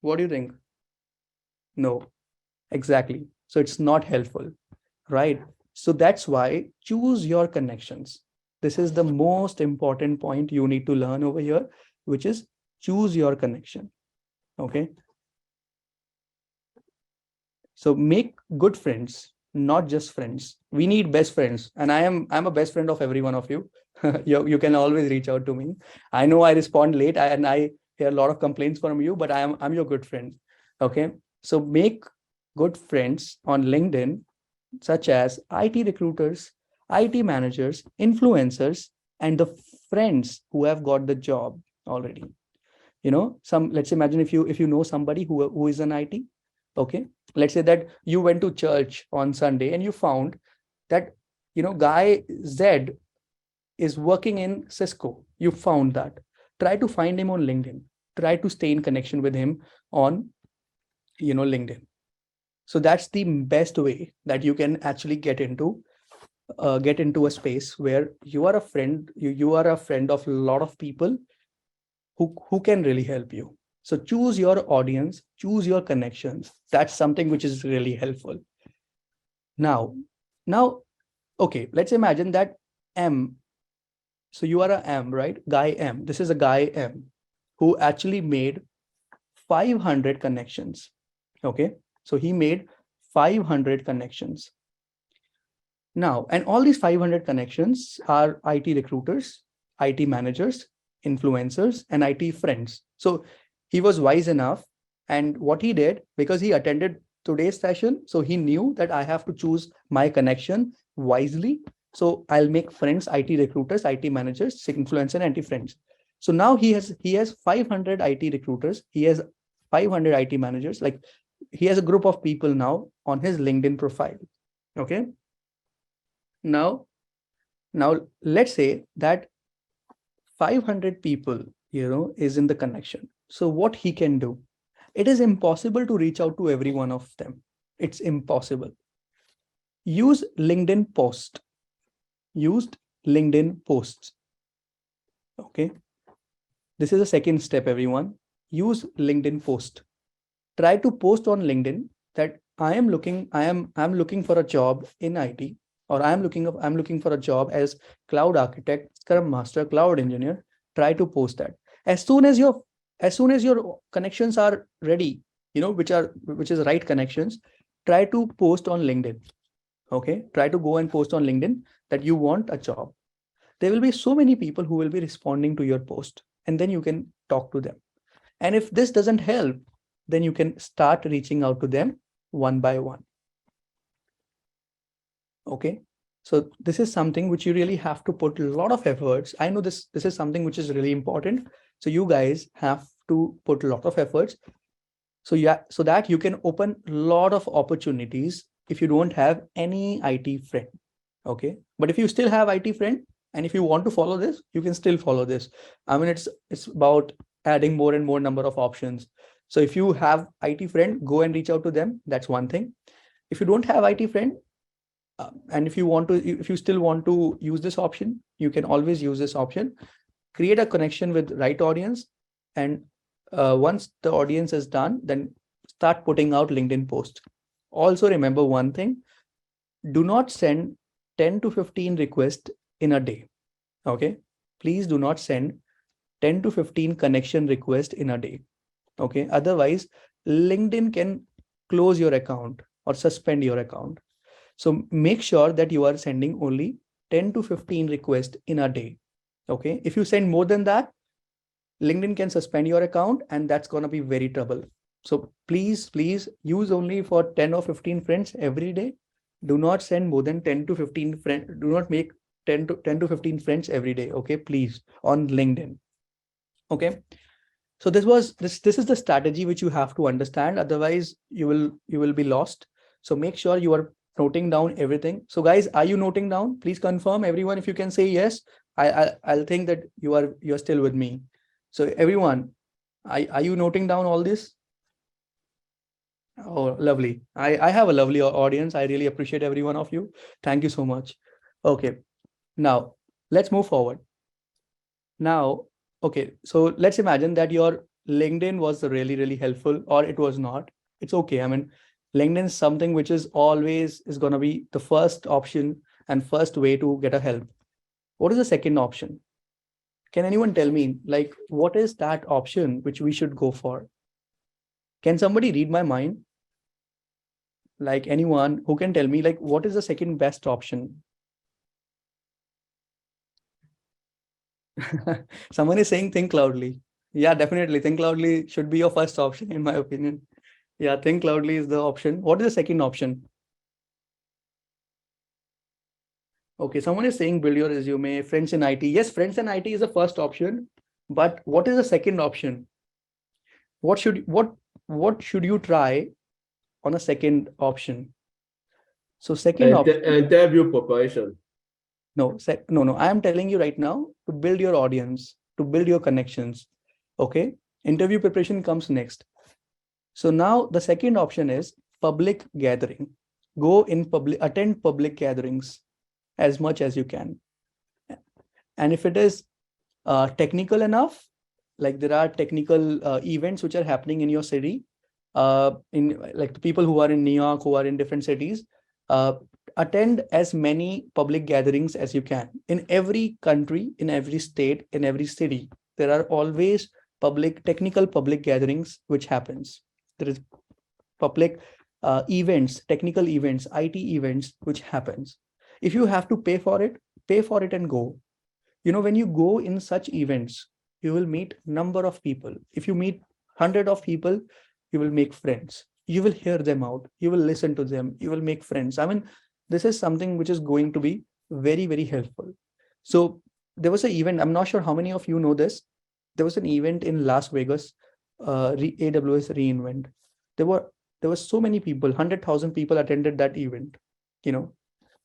What do you think? No, exactly. So it's not helpful, right? So that's why choose your connections. This is the most important point you need to learn over here, which is choose your connection. Okay. So make good friends, not just friends. We need best friends. And I'm a best friend of every one of you. You can always reach out to me. I know I respond late and I hear a lot of complaints from you, but I'm your good friend. Okay. So make good friends on LinkedIn, such as IT recruiters, IT managers, influencers, and the friends who have got the job already. Let's imagine if you know somebody who is an IT. Okay. Let's say that you went to church on Sunday and you found that, guy Z is working in Cisco. You found that. Try to find him on LinkedIn. Try to stay in connection with him on, LinkedIn. So that's the best way that you can actually get into a space where you are a friend. You are a friend of a lot of people who can really help you. So choose your audience, choose your connections. That's something which is really helpful. Now, okay, let's imagine that M. So you are a M, right? Guy M. This is a guy M who actually made 500 connections. Okay, so he made 500 connections. Now, and all these 500 connections are IT recruiters, IT managers, influencers, and IT friends. So he was wise enough. And what he did, because he attended today's session, so he knew that I have to choose my connection wisely. So I'll make friends, IT recruiters, IT managers, influencers, and IT friends. So now he has 500 IT recruiters. He has 500 IT managers. Like he has a group of people now on his LinkedIn profile. Okay. Now let's say that 500 people, is in the connection. So what he can do? It is impossible to reach out to every one of them. It's impossible. Use LinkedIn post. Used LinkedIn posts. Okay. This is a second step, everyone. Use LinkedIn post. Try to post on LinkedIn that I'm looking for a job in IT, or I'm looking for a job as cloud architect, scrum master, cloud engineer. Try to post that. As soon as your connections are ready, which is right connections, try to post on LinkedIn. Okay, try to go and post on LinkedIn that you want a job. There will be so many people who will be responding to your post, and then you can talk to them. And if this doesn't help, then you can start reaching out to them one by one. Okay. So this is something which you really have to put a lot of efforts. I know this is something which is really important. So you guys have to put a lot of efforts. So so that you can open a lot of opportunities if you don't have any IT friend. Okay. But if you still have IT friend, and if you want to follow this, you can still follow this. I mean, it's about adding more and more number of options. So if you have IT friend, go and reach out to them. That's one thing. If you don't have IT friend, and if you still want to use this option, you can always use this option. Create a connection with right audience, and once the audience is done, then start putting out LinkedIn posts. Also remember one thing: do not send 10 to 15 requests in a day. Okay, please do not send 10 to 15 connection requests in a day. Okay, otherwise LinkedIn can close your account or suspend your account. So make sure that you are sending only 10 to 15 requests in a day. Okay, if you send more than that, LinkedIn can suspend your account, and that's going to be very trouble. So please use only for 10 or 15 friends every day. Do not send more than 10 to 15 friends. Do not make 10 to 15 friends every day. Okay, please, on LinkedIn. Okay. So this is the strategy which you have to understand. Otherwise, you will be lost. So make sure you are noting down everything. So guys, are you noting down? Please confirm, everyone. If you can say yes, I'll think that you're still with me. So everyone, are you noting down all this? Oh, lovely. I have a lovely audience. I really appreciate every one of you. Thank you so much. Okay. Now let's move forward. Now, okay, so let's imagine that your LinkedIn was really, really helpful, or it was not. It's okay. I mean, LinkedIn is something which is always going to be the first option and first way to get a help. What is the second option? Can anyone tell me, like, what is that option which we should go for? Can somebody read my mind? Like, anyone who can tell me, like, what is the second best option? Someone is saying Thinkcloudly. Yeah, definitely. Thinkcloudly should be your first option, in my opinion. Yeah, Thinkcloudly is the option. What is the second option? Okay, someone is saying build your resume, friends in IT. Yes, friends in IT is the first option. But what is the second option? What should you try on a second option? So second option. Interview preparation. No. I am telling you right now to build your audience, to build your connections. Okay. Interview preparation comes next. So now the second option is public gathering. Go in public, attend public gatherings as much as you can. And if it is technical enough, like there are technical events which are happening in your city. In like the people who are in New York, who are in different cities, uh, attend as many public gatherings as you can. In every country, in every state, in every city, there are always technical public gatherings which happens. There is public events, technical events, IT events which happens. If you have to pay for it and go. When you go in such events, you will meet number of people. If you meet hundred of people, you will make friends. You will hear them out. You will listen to them. You will make friends. I mean, this is something which is going to be very, very helpful. So there was an event. I'm not sure how many of you know this. There was an event in Las Vegas, AWS reInvent. There were there were so many people, 100,000 people attended that event. You know,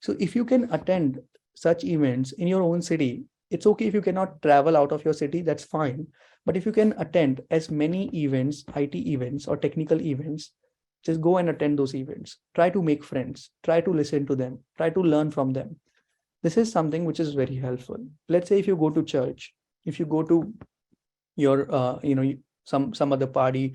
so if you can attend such events in your own city, it's okay if you cannot travel out of your city, that's fine. But if you can attend as many events, IT events or technical events, just go and attend those events. Try to make friends, try to listen to them, try to learn from them. This is something which is very helpful. Let's say if you go to church, if you go to your, some other party,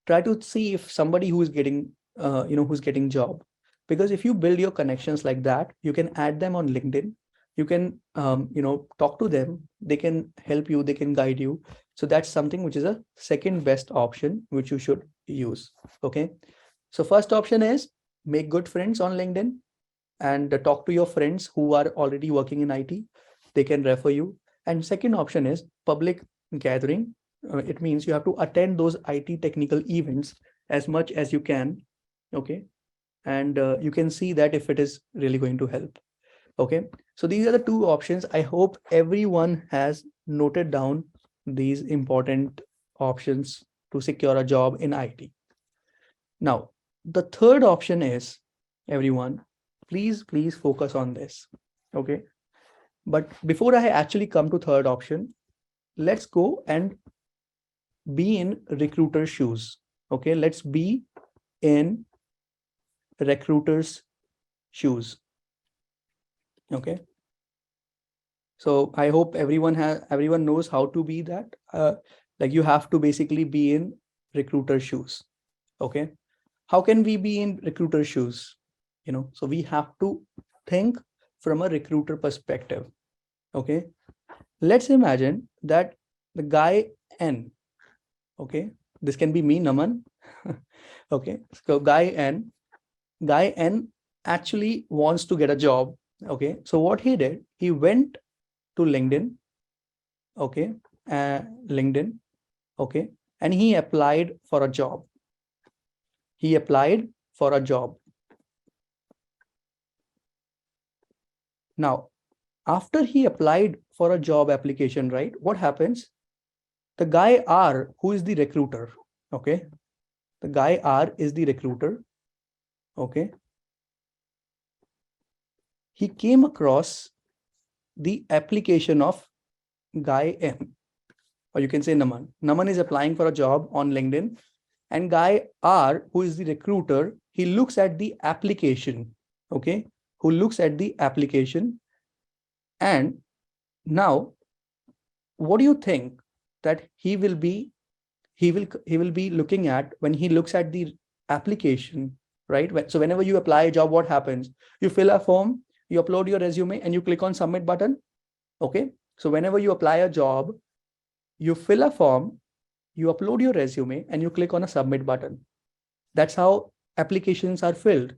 try to see if somebody who is getting, who's getting job. Because if you build your connections like that, you can add them on LinkedIn. You can, talk to them. They can help you. They can guide you. So that's something which is a second best option, which you should use. Okay. So first option is make good friends on LinkedIn and talk to your friends who are already working in IT. They can refer you. And second option is public gathering. It means you have to attend those IT technical events as much as you can. Okay. And you can see that if it is really going to help. Okay. So these are the two options. I hope everyone has noted down these important options to secure a job in IT. Now, the third option is, everyone, please focus on this. Okay. But before I actually come to third option, let's go and be in recruiter's shoes. Okay. Let's be in recruiter's shoes. Okay. So I hope everyone knows how to be that. Like you have to basically be in recruiter shoes. Okay. How can we be in recruiter shoes? So we have to think from a recruiter perspective. Okay. Let's imagine that the guy N. Okay. This can be me, Naman. Okay. So guy N actually wants to get a job. Okay. So what he did, he went to LinkedIn. Okay. LinkedIn. Okay. And he applied for a job. He applied for a job. Now, after he applied for a job application, right? What happens? The guy R, who is the recruiter. Okay. The guy R is the recruiter. Okay. He came across the application of guy M, or you can say Naman. Naman is applying for a job on LinkedIn, and guy R, who is the recruiter, he looks at the application. Okay. Who looks at the application. And now, what do you think that he will be looking at when he looks at the application, right? So whenever you apply a job, what happens? You fill a form, you upload your resume, and you click on submit button. Okay. So whenever you apply a job, you fill a form, you upload your resume, and you click on a submit button. That's how applications are filled.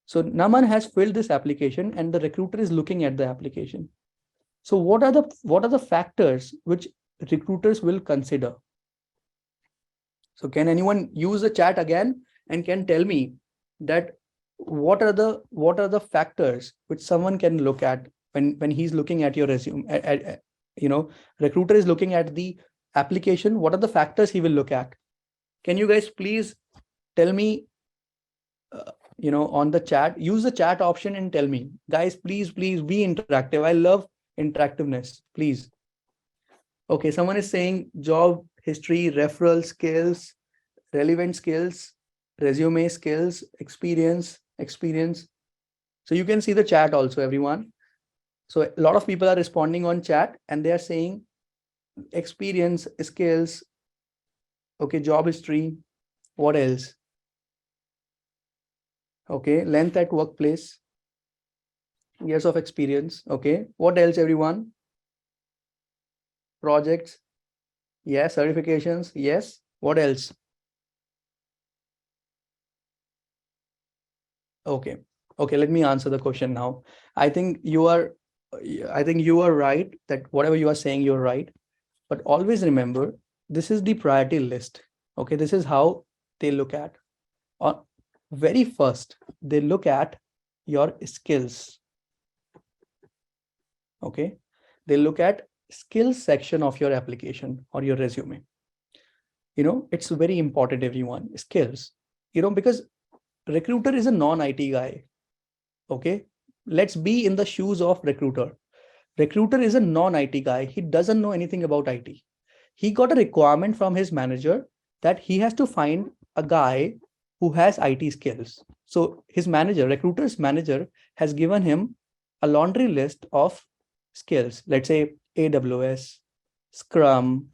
So Naman has filled this application and the recruiter is looking at the application. So what are the factors which recruiters will consider? So can anyone use the chat again and can tell me that what are the factors which someone can look at when he's looking at your resume? Recruiter is looking at the application. What are the factors he will look at? Can you guys please tell me, on the chat? Use the chat option and tell me. Guys, please be interactive. I love interactiveness, please. Okay, someone is saying job history, referral skills, relevant skills, resume skills, experience. So you can see the chat also, everyone. So a lot of people are responding on chat and they are saying experience, skills, okay, job history. What else? Okay, length at workplace, years of experience. Okay, what else, everyone? Projects, yes. Certifications, yes. What else? Okay, okay, let me answer the question now. I think you are, I think you are right that whatever you are saying, you're right. But always remember, this is the priority list. Okay, this is how they look at. On very first, they look at your skills. Okay, they look at skills section of your application or your resume. It's very important, everyone. Skills, because recruiter is a non-IT guy. Okay, let's be in the shoes of recruiter. Recruiter is a non-IT guy. He doesn't know anything about IT. He got a requirement from his manager that he has to find a guy who has IT skills. So his manager, recruiter's manager, has given him a laundry list of skills. Let's say AWS, Scrum,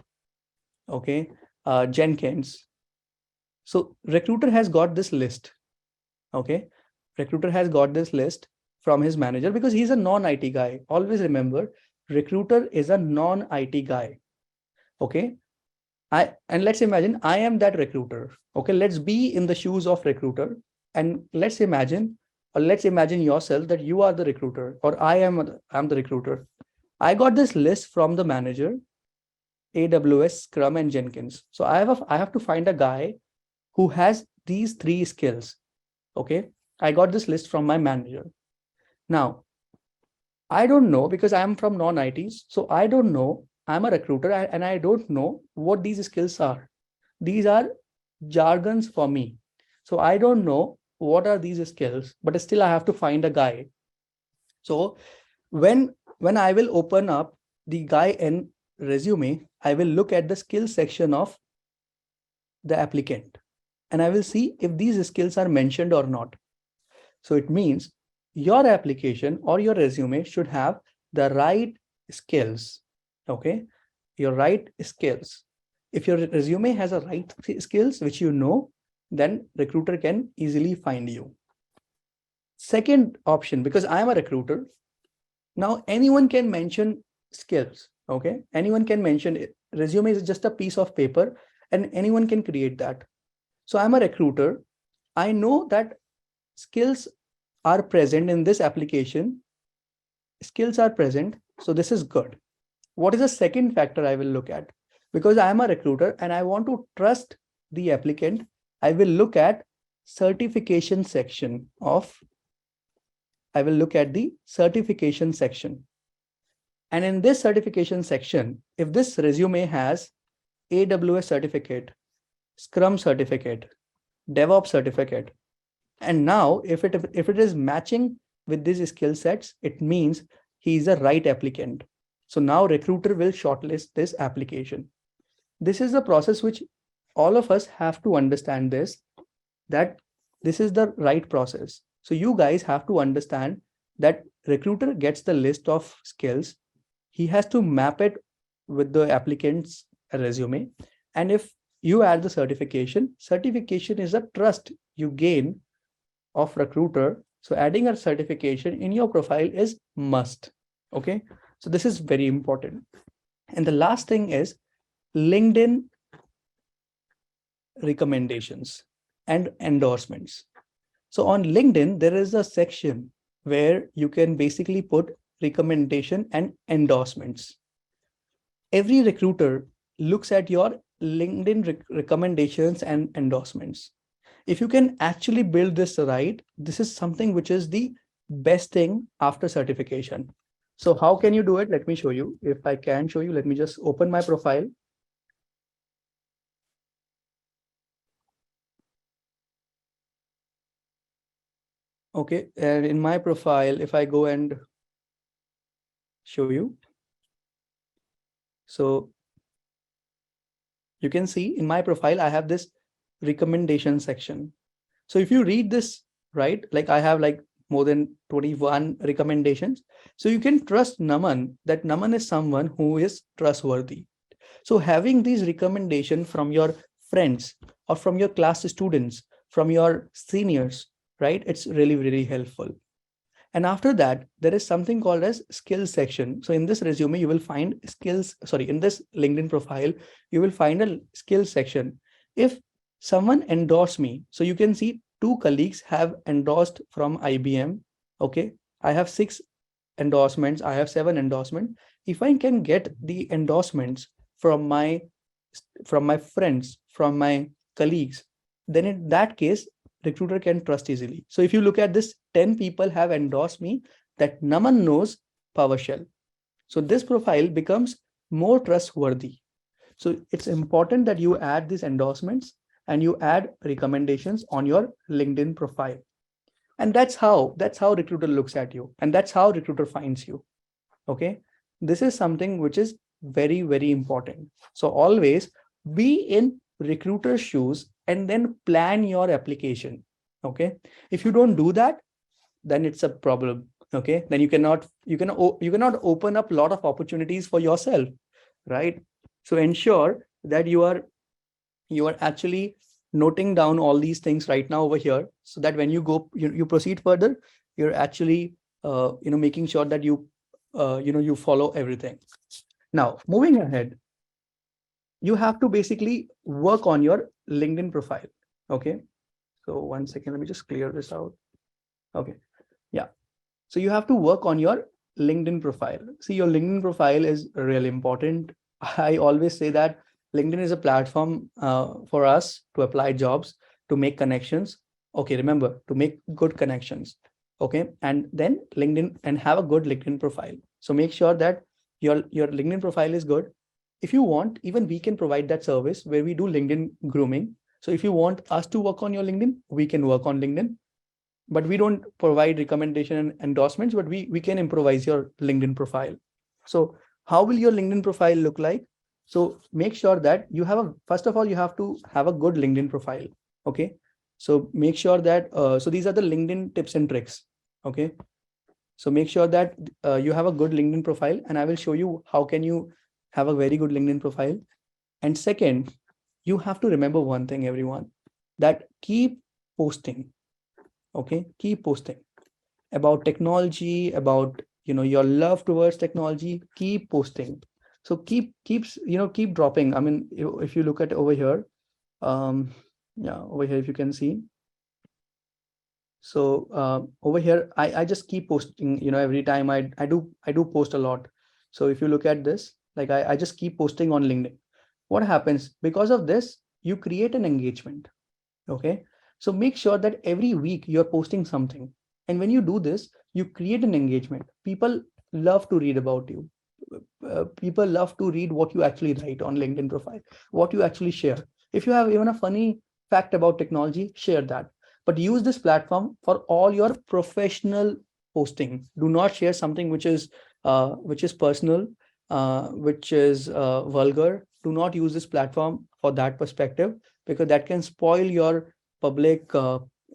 okay, Jenkins. So recruiter has got this list. Okay, recruiter has got this list from his manager because he's a non-IT guy. Always remember, recruiter is a non-IT guy. Okay, and let's imagine I am that recruiter. Okay, let's be in the shoes of recruiter, and let's imagine yourself that you are the recruiter, or I'm the recruiter. I got this list from the manager, AWS, Scrum, and Jenkins. So I have to find a guy who has these three skills. Okay, I got this list from my manager. Now, I don't know because I'm from non-ITs, so I don't know. I'm a recruiter and I don't know what these skills are. These are jargons for me. So I don't know what are these skills, but still I have to find a guy. So when I will open up the guy in resume, I will look at the skills section of the applicant and I will see if these skills are mentioned or not. So it means your application or your resume should have the right skills. Okay, your right skills. If your resume has a right skills, which then recruiter can easily find you. Second option, because I am a recruiter, now anyone can mention skills. Okay, anyone can mention it. Resume is just a piece of paper and anyone can create that. So I'm a recruiter. I know that skills are present in this application. Skills are present. So this is good. What is the second factor I will look at? Because I am a recruiter and I want to trust the applicant, I will look at certification section of, I will look at the certification section. And in this certification section, if this resume has AWS certificate, Scrum certificate, DevOps certificate, and now if it is matching with these skill sets, it means he is a right applicant. So now recruiter will shortlist this application. This is the process which all of us have to understand that this is the right process. So you guys have to understand that recruiter gets the list of skills. He has to map it with the applicant's resume. And if you add the certification is a trust you gain of recruiter. So adding a certification in your profile is must. Okay, so this is very important. And the last thing is LinkedIn recommendations and endorsements. So on LinkedIn, there is a section where you can basically put recommendation and endorsements. Every recruiter looks at your LinkedIn recommendations and endorsements. If you can actually build this right, this is something which is the best thing after certification. So how can you do it? Let me show you. If I can show you, let me just open my profile. Okay, and in my profile, if I go and show you, so you can see in my profile, I have this recommendation section. So if you read this, right, like I have like more than 21 recommendations. So you can trust Naman, that Naman is someone who is trustworthy. So having these recommendations from your friends or from your class students, from your seniors, right? It's really, really helpful. And after that, there is something called as skills section. So in this resume, you will find skills, sorry, in this LinkedIn profile, you will find a skills section. If someone endorsed me, so you can see 2 colleagues have endorsed from IBM. Okay. I have 6 endorsements. I have 7 endorsements. If I can get the endorsements from my friends, from my colleagues, then in that case, recruiter can trust easily. So if you look at this, 10 people have endorsed me, that Naman knows PowerShell. So this profile becomes more trustworthy. So it's important that you add these endorsements and you add recommendations on your LinkedIn profile. And that's how recruiter looks at you, and that's how recruiter finds you. Okay. This is something which is very, very important. So always be in recruiter's shoes and then plan your application. Okay. If you don't do that, then it's a problem. Okay. Then you cannot open up a lot of opportunities for yourself, right? So ensure that you are actually noting down all these things right now over here, so that when you go, you proceed further, you're actually making sure that you follow everything. Now, moving ahead, you have to basically work on your LinkedIn profile. Okay. So 1 second, let me just clear this out. Okay. Yeah. So you have to work on your LinkedIn profile. See, your LinkedIn profile is really important. I always say that LinkedIn is a platform for us to apply jobs, to make connections. Okay. Remember, to make good connections. Okay. And then LinkedIn, and have a good LinkedIn profile. So make sure that your LinkedIn profile is good. If you want, even we can provide that service where we do LinkedIn grooming. So if you want us to work on your LinkedIn, we can work on LinkedIn, but we don't provide recommendation and endorsements, but we can improvise your LinkedIn profile. So how will your LinkedIn profile look like? So make sure that you have first of all, you have to have a good LinkedIn profile. Okay. So make sure that, so these are the LinkedIn tips and tricks. Okay. So make sure that you have a good LinkedIn profile, and I will show you how can you have a very good LinkedIn profile. And second, you have to remember one thing, everyone, that keep posting. Okay. Keep posting about technology, about, your love towards technology. Keep posting. So keep dropping. I mean, if you look at over here, over here, if you can see. So over here, I just keep posting, every time I do post a lot. So if you look at this, like I just keep posting on LinkedIn. What happens because of this? You create an engagement. Okay. So make sure that every week you're posting something. And when you do this, you create an engagement. People love to read about you. People love to read what you actually write on LinkedIn profile, what you actually share. If you have even a funny fact about technology, share that. But use this platform for all your professional posting. Do not share something which is personal, which is vulgar. Do not use this platform for that perspective, because that can spoil your public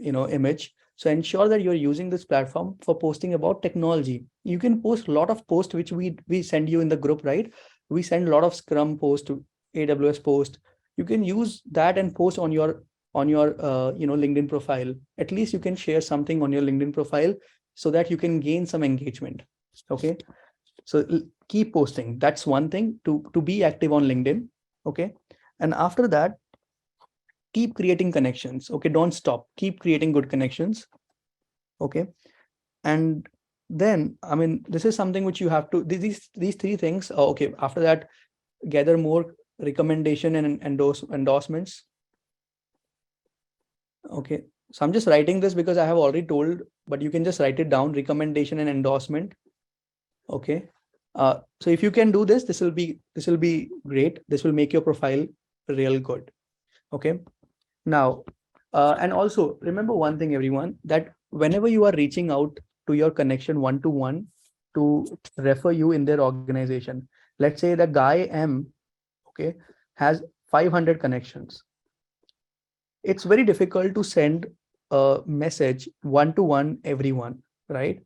image. So ensure that you're using this platform for posting about technology. You can post a lot of posts which we send you in the group, right? We send a lot of Scrum posts, to AWS post. You can use that and post on your LinkedIn profile. At least you can share something on your LinkedIn profile so that you can gain some engagement. Okay. So keep posting. That's one thing, to be active on LinkedIn. Okay. And after that, keep creating connections. Okay. Don't stop. Keep creating good connections. Okay. And then, I mean, this is something which you have to, these 3 things. Okay. After that, gather more recommendation and endorsements. Okay. So I'm just writing this because I have already told, but you can just write it down: recommendation and endorsement. Okay. So if you can do this, this will be great. This will make your profile real good. Okay. Now, and also remember one thing, everyone, that whenever you are reaching out to your connection one-to-one to refer you in their organization, let's say the guy M, okay, has 500 connections. It's very difficult to send a message one-to-one everyone, right?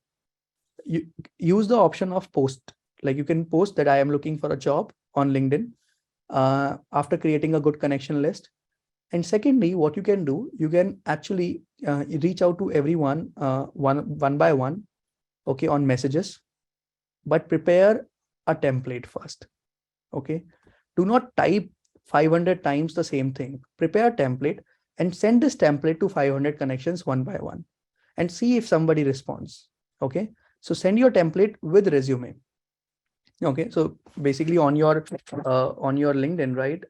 You use the option of post. Like you can post that I am looking for a job on LinkedIn. after creating a good connection list. And secondly, what you can do, you can actually reach out to everyone one by one, okay, on messages, but prepare a template first. Okay, do not type 500 times the same thing. Prepare a template and send this template to 500 connections one by one and see if somebody responds. Okay, so send your template with resume. Okay, so basically on your LinkedIn, right?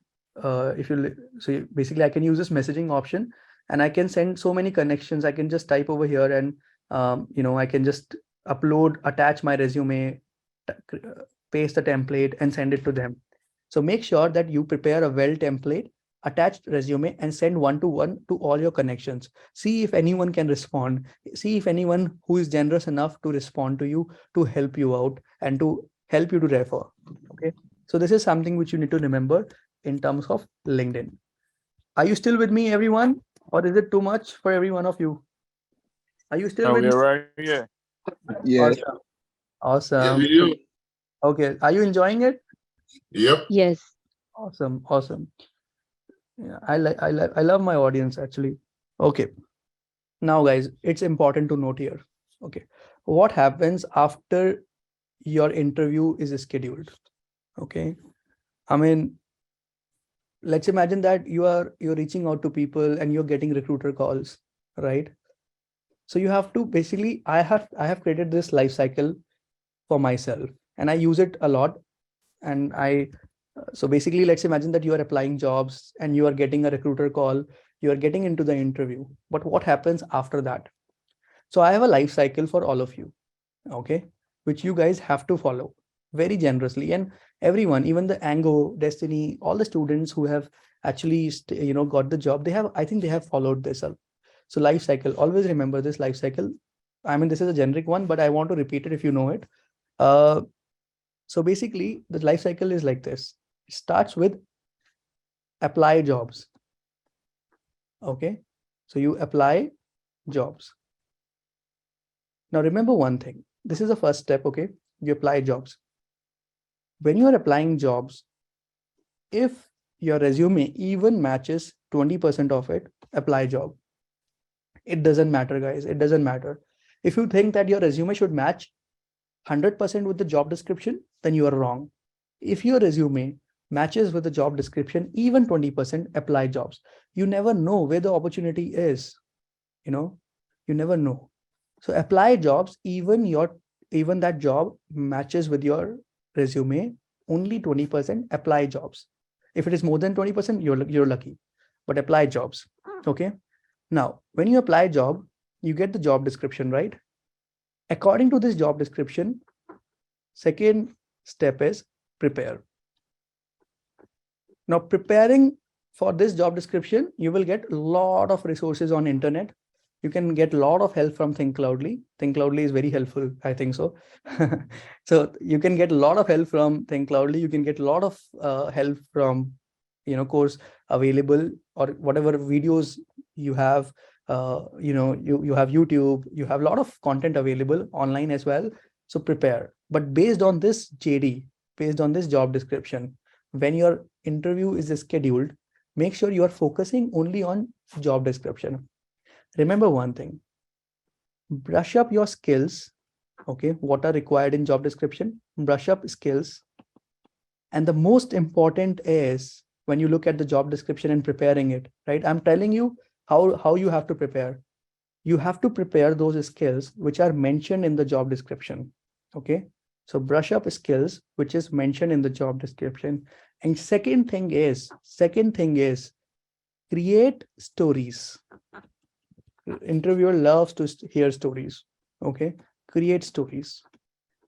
If you so basically I can use this messaging option and I can send so many connections. I can just type over here and I can just attach my resume, paste the template and send it to them. So make sure that you prepare a well template, attached resume, and send one to all your connections. See if anyone can respond. See if anyone who is generous enough to respond to you, to help you out and to help you to refer. Okay, so this is something which you need to remember in terms of LinkedIn. Are you still with me, everyone, or is it too much for every one of you? Are you still No, with me? we're right here. Yeah. Awesome. Awesome. Yeah, we do. Okay, are you enjoying it? Yep. Yes. Awesome. Awesome. Yeah, I love my audience actually. Okay, now guys, it's important to note here. Okay, what happens after your interview is scheduled? Okay, I mean, let's imagine that you're reaching out to people and you're getting recruiter calls, right? So you have to basically, I have created this life cycle for myself and I use it a lot. And so basically, let's imagine that you are applying jobs and you are getting a recruiter call, you are getting into the interview, but what happens after that? So I have a life cycle for all of you, okay, which you guys have to follow very generously. And everyone, even the Ango, Destiny, all the students who have actually got the job, I think they have followed this up. So life cycle, always remember this life cycle. I mean, this is a generic one, but I want to repeat it if you know it. So basically the life cycle is like this. It starts with apply jobs. Okay, so you apply jobs. Now remember one thing, this is the first step. Okay, you apply jobs. When you are applying jobs, if your resume even matches 20% of it, apply job. It doesn't matter, guys. It doesn't matter. If you think that your resume should match 100% with the job description, then you are wrong. If your resume matches with the job description, even 20%, apply jobs. You never know where the opportunity is. You never know. So apply jobs, even that job matches with your resume, only 20%, apply jobs. If it is more than 20%, you're lucky, but apply jobs. Okay. Now, when you apply job, you get the job description, right? According to this job description, second step is prepare. Now, preparing for this job description, you will get a lot of resources on internet. You can get a lot of help from Thinkcloudly. Thinkcloudly is very helpful, I think so. So you can get a lot of help from Thinkcloudly. You can get a lot of help from, course available, or whatever videos you have. You have YouTube. You have a lot of content available online as well. So prepare. But based on this JD, based on this job description, when your interview is scheduled, make sure you are focusing only on job description. Remember one thing, brush up your skills. Okay, what are required in job description? Brush up skills. And the most important is when you look at the job description and preparing it, right? I'm telling you how you have to prepare. You have to prepare those skills which are mentioned in the job description. Okay, so brush up skills which is mentioned in the job description. And second thing is create stories. Interviewer loves to hear stories. Okay, create stories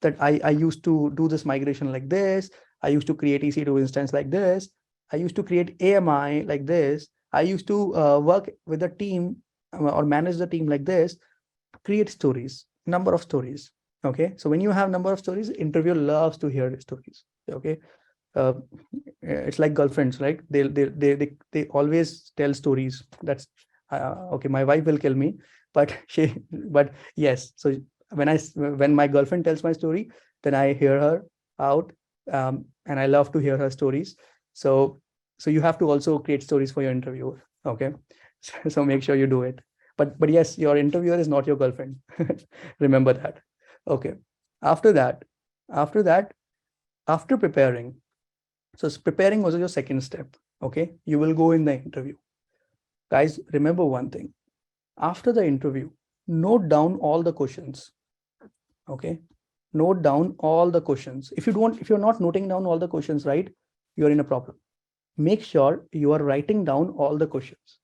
that I used to do this migration like this. I used to create EC2 instance like this. I used to create AMI like this. I used to work with a team or manage the team like this. Create stories, number of stories. Okay, so when you have number of stories, interviewer loves to hear stories. Okay, it's like girlfriends, right? They always tell stories. That's okay. My wife will kill me, but yes. So when my girlfriend tells my story, then I hear her out, and I love to hear her stories. So you have to also create stories for your interviewer. Okay. So make sure you do it. But yes, your interviewer is not your girlfriend. Remember that. Okay. After that, after that, after preparing, so preparing was your second step. Okay. You will go in the interview. Guys, remember one thing. After the interview, note down all the questions. Okay. Note down all the questions. If you're not noting down all the questions, right, you're in a problem. Make sure you are writing down all the questions.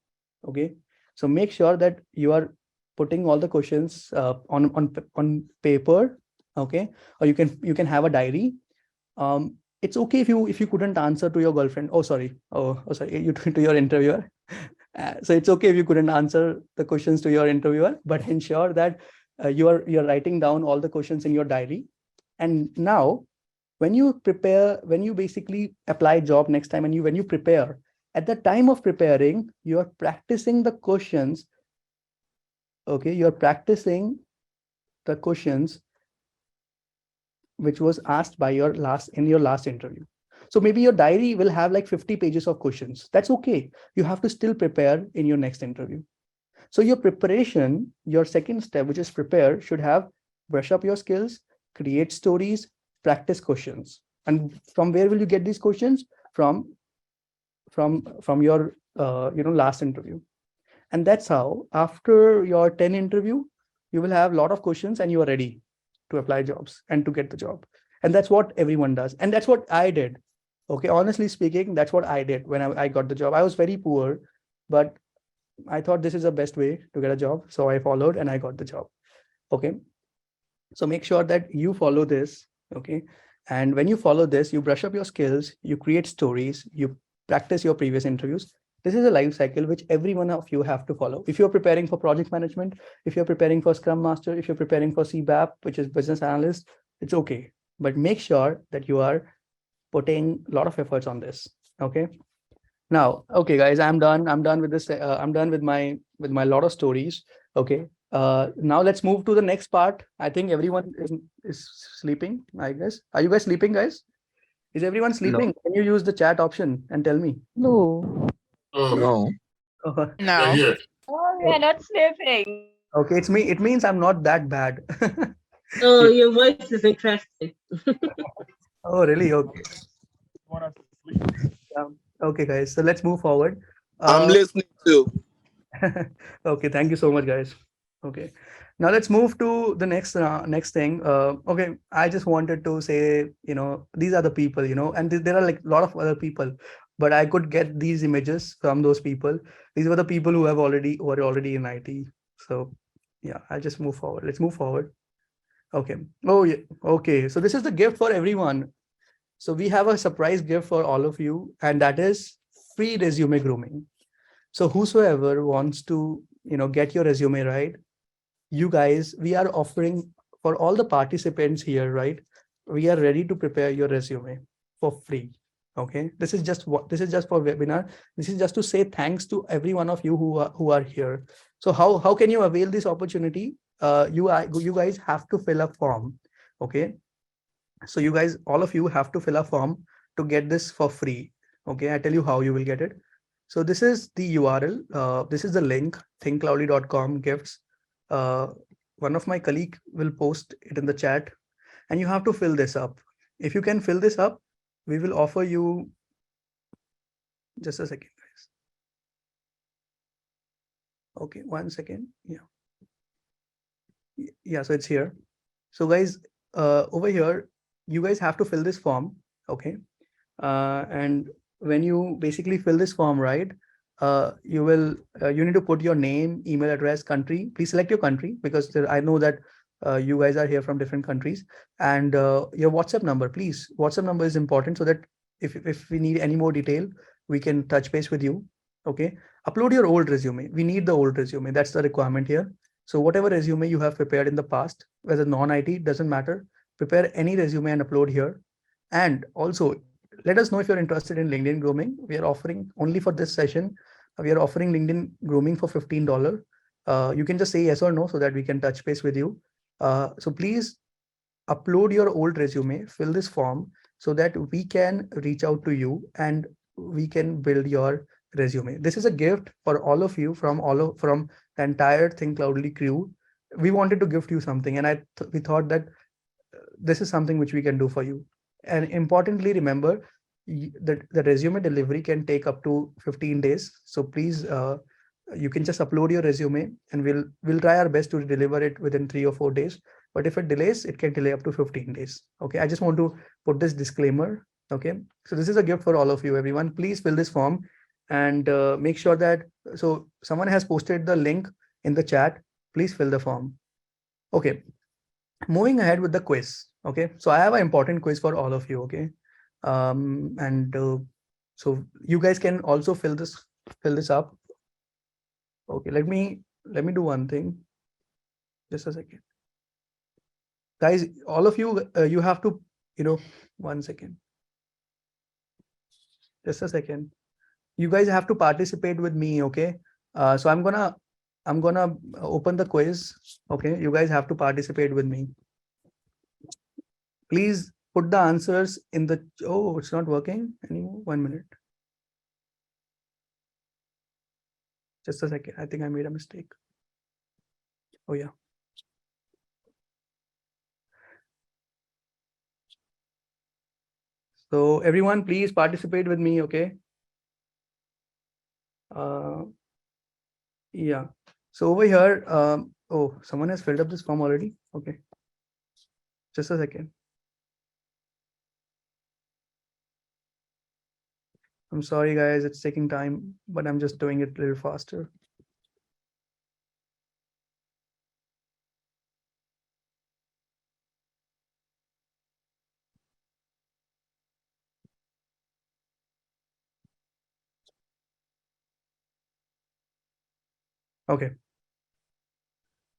Okay. So make sure that you are putting all the questions on paper. Okay. Or you can have a diary. It's okay if you couldn't answer to your girlfriend. Oh, sorry. Oh, sorry. You to your interviewer. So it's okay if you couldn't answer the questions to your interviewer, but ensure that you're writing down all the questions in your diary. And now, when you prepare, when you basically apply job next time, and when you prepare, at the time of preparing, you're practicing the questions. Okay, you're practicing the questions which was asked by your last interview. So maybe your diary will have like 50 pages of questions. That's okay. You have to still prepare in your next interview. So your preparation, your second step, which is prepare, should have brush up your skills, create stories, practice questions. And from where will you get these questions? From your last interview. And that's how after your 10 interview, you will have a lot of questions and you are ready to apply jobs and to get the job. And that's what everyone does. And that's what I did. Okay, honestly speaking, that's what I did when I got the job. I was very poor, but I thought this is the best way to get a job. So I followed and I got the job. Okay. So make sure that you follow this. Okay. And when you follow this, you brush up your skills, you create stories, you practice your previous interviews. This is a life cycle which every one of you have to follow. If you're preparing for project management, if you're preparing for Scrum Master, if you're preparing for CBAP, which is business analyst, it's okay. But make sure that you are putting a lot of efforts on this. Okay. Now, okay, guys, I'm done. I'm done with this. I'm done with my lot of stories. Okay. Now let's move to the next part. I think everyone is sleeping, I guess. Are you guys sleeping, guys? Is everyone sleeping? Can you use the chat option and tell me? No. No. No. Oh, we are not sleeping. Okay, it's me. It means I'm not that bad. Oh, your voice is interesting. Oh, really? Okay. Want us to sleep? Okay, guys. So let's move forward. I'm listening too. Okay, thank you so much, guys. Okay, now let's move to the next thing. Okay, I just wanted to say, these are the people, and there are like a lot of other people, but I could get these images from those people. These were the people who were already in IT. So yeah, I'll just move forward. Let's move forward. Okay. Oh yeah. Okay. So this is the gift for everyone. So we have a surprise gift for all of you, and that is free resume grooming. So whosoever wants to, get your resume right, you guys, we are offering for all the participants here, right? We are ready to prepare your resume for free. Okay. This is just for webinar. This is just to say thanks to every one of you who are here. So how can you avail this opportunity? You guys have to fill a form. Okay. So you guys, all of you have to fill a form to get this for free. Okay, I tell you how you will get it. So this is the URL. This is the link, thinkcloudly.com gifts. One of my colleague will post it in the chat, and you have to fill this up. If you can fill this up, we will offer you, just a second, guys. Okay, 1 second. Yeah, so it's here. So guys, over here, you guys have to fill this form. Okay. And when you basically fill this form, right, you need to put your name, email address, country. Please select your country, because I know that you guys are here from different countries, and your WhatsApp number, please. WhatsApp number is important, so that if we need any more detail, we can touch base with you. Okay. Upload your old resume. We need the old resume. That's the requirement here. So whatever resume you have prepared in the past, whether non-IT, doesn't matter. Prepare any resume and upload here. And also let us know if you're interested in LinkedIn grooming. We are offering only for this session. We are offering LinkedIn grooming for $15. You can just say yes or no so that we can touch base with you. So please upload your old resume, fill this form so that we can reach out to you and we can build your resume. This is a gift for all of you from the entire Thinkcloudly crew. We wanted to gift you something, and we thought that this is something which we can do for you. And importantly, remember that the resume delivery can take up to 15 days. So please, you can just upload your resume and we'll try our best to deliver it within 3 or 4 days. But if it delays, it can delay up to 15 days. Okay, I just want to put this disclaimer. Okay, so this is a gift for all of you, everyone. Please fill this form and make sure that, so someone has posted the link in the chat. Please fill the form. Okay, moving ahead with the quiz. Okay, so I have an important quiz for all of you. Okay, so you guys can also fill this up. Okay, let me do one thing. Just a second, guys. All of you, you have to, 1 second. Just a second. You guys have to participate with me. Okay, so I'm gonna open the quiz. Okay, you guys have to participate with me. Please put the answers in the, oh, it's not working anymore. 1 minute. Just a second. I think I made a mistake. Oh yeah. So everyone, please participate with me. Okay. Yeah. So over here, oh, someone has filled up this form already. Okay. Just a second. I'm sorry, guys. It's taking time, but I'm just doing it a little faster. Okay.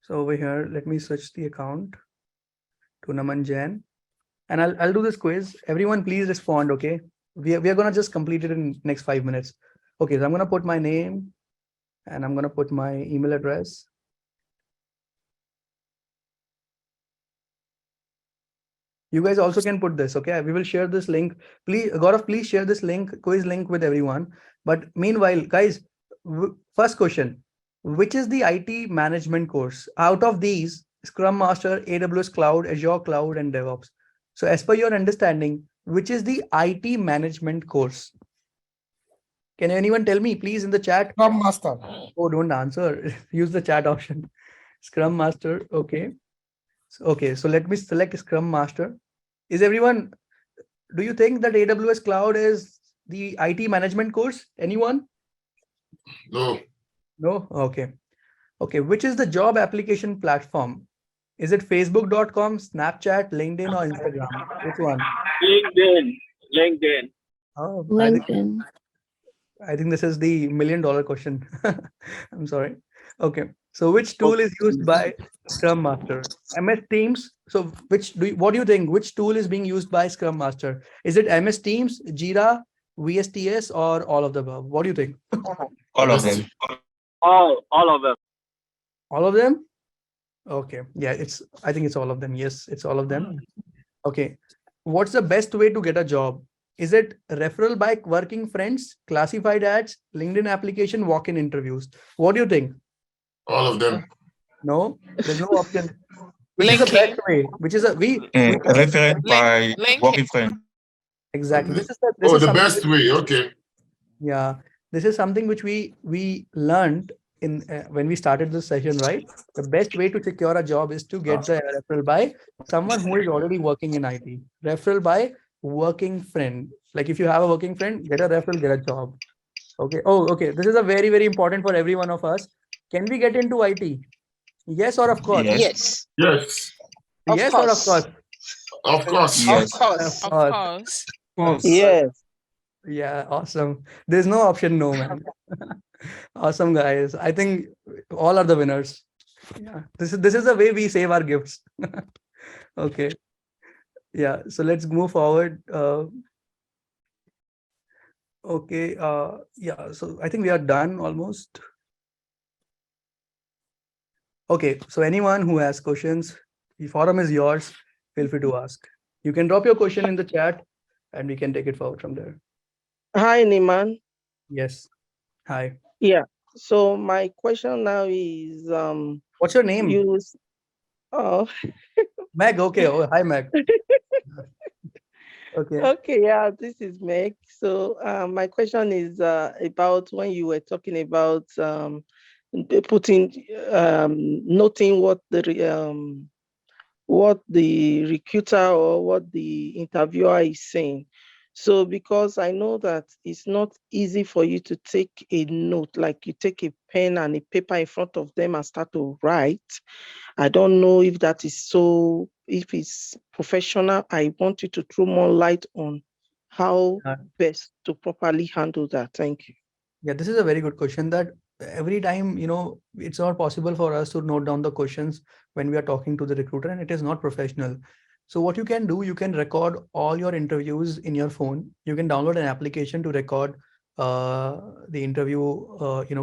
So over here, let me switch the account to Naman Jain, and I'll do this quiz. Everyone, please respond. Okay. We are gonna just complete it in next 5 minutes. Okay. So I'm gonna put my name and I'm gonna put my email address. You guys also can put this. Okay. We will share this link. Please, Gaurav, please share this link, quiz link with everyone. But meanwhile, guys, first question. Which is the IT management course out of these? Scrum Master, AWS Cloud, Azure Cloud, and DevOps. So as per your understanding, which is the IT management course? Can anyone tell me, please, in the chat? Scrum Master. Oh, don't answer. Use the chat option. Scrum Master. Okay. So let me select Scrum Master. Is everyone, do you think that AWS Cloud is the IT management course? Anyone? No. No? Okay. Okay. Which is the job application platform? Is it Facebook.com, Snapchat, LinkedIn, or Instagram? Which one? LinkedIn. Oh, LinkedIn. I think this is the $1 million question. I'm sorry. Okay. So which tool is used by Scrum Master? MS Teams. So what do you think? Which tool is being used by Scrum Master? Is it MS Teams, Jira, VSTS, or all of the above? What do you think? All of them. All of them. All of them? Okay. Yeah, I think it's all of them. Yes, it's all of them. Okay. What's the best way to get a job? Is it referral by working friends, classified ads, LinkedIn application, walk-in interviews? What do you think? All of them. No, there's no option. Which is the best way? Which is Referred by working friend. exactly. This is The best way. Okay. Yeah, this is something which we learned in when we started this session, right? The best way to secure a job is to get the referral by someone who is already working in IT. Referral by working friend. Like if you have a working friend, get a referral, get a job. Okay. Oh, okay. This is a very, very important for every one of us. Can we get into IT? Yes or of course? Yes. Yes. Yes or of course? Of course. Yes. Of course. Yes. Yeah, awesome. There's no option no, man. Awesome, guys. I think all are the winners. Yeah, this is the way we save our gifts. Okay. Yeah, so let's move forward. Okay. Yeah, so I think we are done almost. Okay, so anyone who has questions, the forum is yours. feel free to ask. You can drop your question in the chat and we can take it forward from there. Hi, Niman. Yes. Hi. Yeah. So my question now is What's your name? Oh, Meg. Okay. Oh, hi, Meg. Okay. okay, yeah, this is Meg. So my question is about when you were talking about putting noting what the recruiter or what the interviewer is saying. So because I know that it's not easy for you to take a note, like you take a pen and a paper in front of them and start to write. I don't know if that is so, if it's professional. I want you to throw more light on how best to properly handle that. Thank you. Yeah, this is a very good question. That every time, it's not possible for us to note down the questions when we are talking to the recruiter, and it is not professional. So what you can do, you can record all your interviews in your phone. You can download an application to record the interview,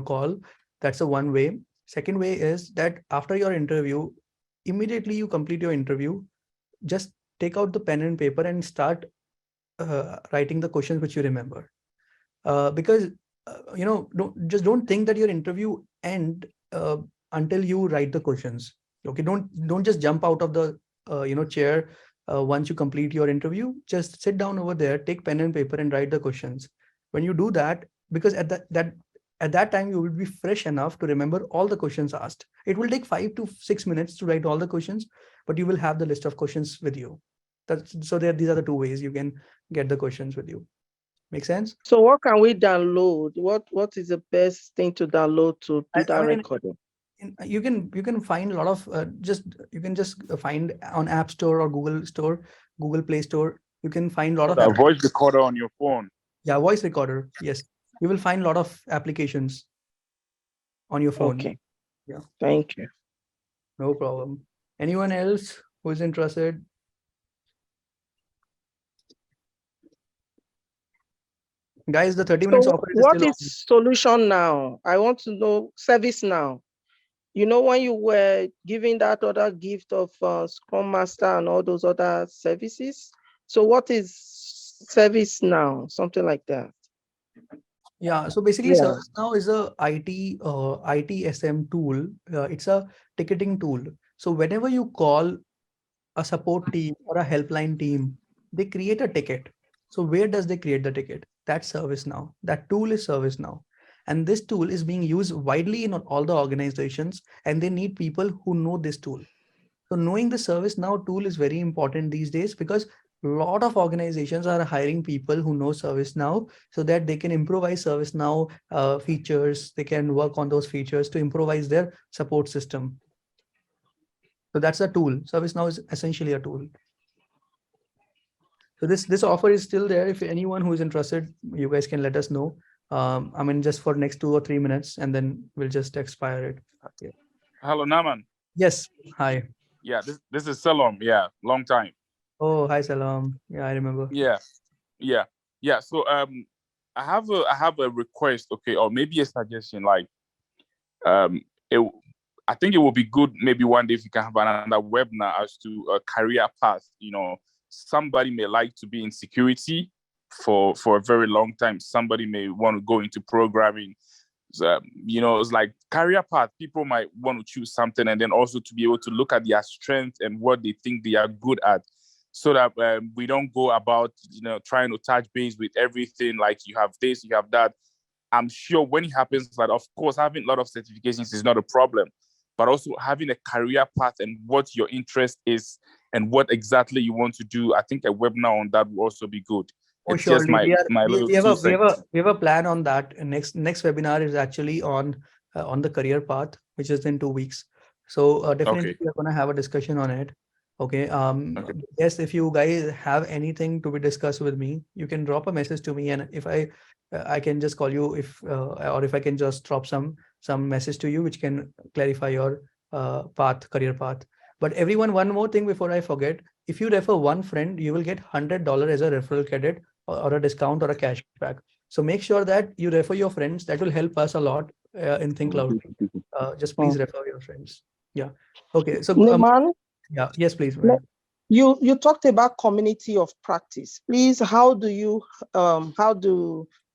call. That's the one way. Second way is that after your interview, immediately you complete your interview, just take out the pen and paper and start writing the questions which you remember. Because don't think that your interview end until you write the questions. Okay, don't just jump out of the chair once you complete your interview. Just sit down over there, take pen and paper and write the questions. When you do that, because at that time you will be fresh enough to remember all the questions asked. It will take 5 to 6 minutes to write all the questions, but you will have the list of questions with you. These are the two ways you can get the questions with you. Make sense? So what can we download? What is the best thing to download to do that recording? You can find a lot of you can just find on App Store or Google Play Store. You can find a lot of a voice recorder on your phone. Yeah, voice recorder. Yes, you will find a lot of applications on your phone. Okay. Yeah. Thank you. No problem. Anyone else who is interested? Guys, the 30 minutes offer is what still is solution now? I want to know service now. When you were giving that other gift of Scrum Master and all those other services, so what is service now? Something like that. Yeah, so basically ServiceNow is a ITSM tool. It's a ticketing tool. So whenever you call a support team or a helpline team, they create a ticket. So where does they create the ticket? That's ServiceNow. That tool is ServiceNow. And this tool is being used widely in all the organizations, and they need people who know this tool. So knowing the ServiceNow tool is very important these days, because a lot of organizations are hiring people who know ServiceNow so that they can improvise ServiceNow features. They can work on those features to improvise their support system. So that's a tool. ServiceNow is essentially a tool. So this offer is still there. If anyone who is interested, you guys can let us know. Just for next 2 or 3 minutes, and then we'll just expire it. Okay. Hello, Naman. Yes. Hi. Yeah, this is Salam. Yeah, long time. Oh, hi, Salam. Yeah, I remember. Yeah. So I have a request, okay, or maybe a suggestion. Like, I think it would be good maybe one day if you can have another webinar as to a career path. Somebody may like to be in security for a very long time. Somebody may want to go into programming. It's like career path. People might want to choose something, and then also to be able to look at their strengths and what they think they are good at, so that we don't go about trying to touch base with everything. Like, you have this, you have that. I'm sure when it happens, that of course having a lot of certifications is not a problem, but also having a career path and what your interest is and what exactly you want to do. I think a webinar on that will also be good. Oh, it's just surely. We have a plan on that. And next webinar is actually on the career path, which is in 2 weeks. So definitely we are going to have a discussion on it. Okay. Yes, if you guys have anything to be discussed with me, you can drop a message to me, and if I can just call you or if I can just drop some message to you which can clarify your career path. But everyone, one more thing before I forget: if you refer one friend, you will get $100 as a referral credit or a discount or a cashback. So make sure that you refer your friends. That will help us a lot in Thinkcloudly. Just please refer your friends. Yeah. Okay. So Neman, yeah. Yes, please. You talked about community of practice. Please, how do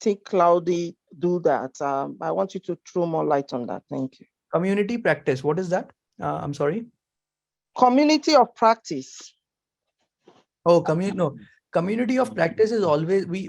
Thinkcloudly do that? I want you to throw more light on that. Thank you. Community practice. What is that? I'm sorry. Community of practice. Oh, community of practice is always we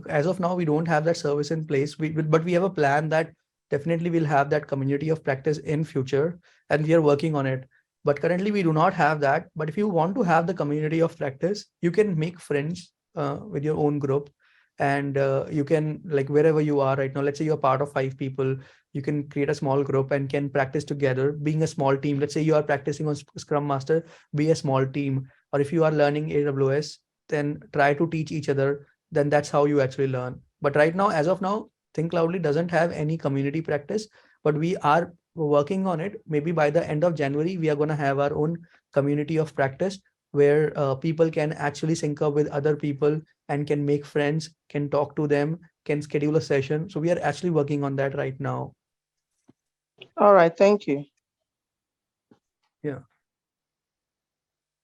as of now we don't have that service in place. But we have a plan that definitely we'll have that community of practice in future, and we are working on it. But currently we do not have that. But if you want to have the community of practice, you can make friends with your own group, and you can, like, wherever you are right now, let's say you're part of 5 people, you can create a small group and can practice together being a small team. Let's say you are practicing on Scrum Master, be a small team. Or if you are learning AWS, then try to teach each other. Then that's how you actually learn. But right now, as of now, Thinkcloudly doesn't have any community practice, but we are working on it. Maybe by the end of January, we are going to have our own community of practice where people can actually sync up with other people and can make friends, can talk to them, can schedule a session. So we are actually working on that right now. All right, thank you. Yeah.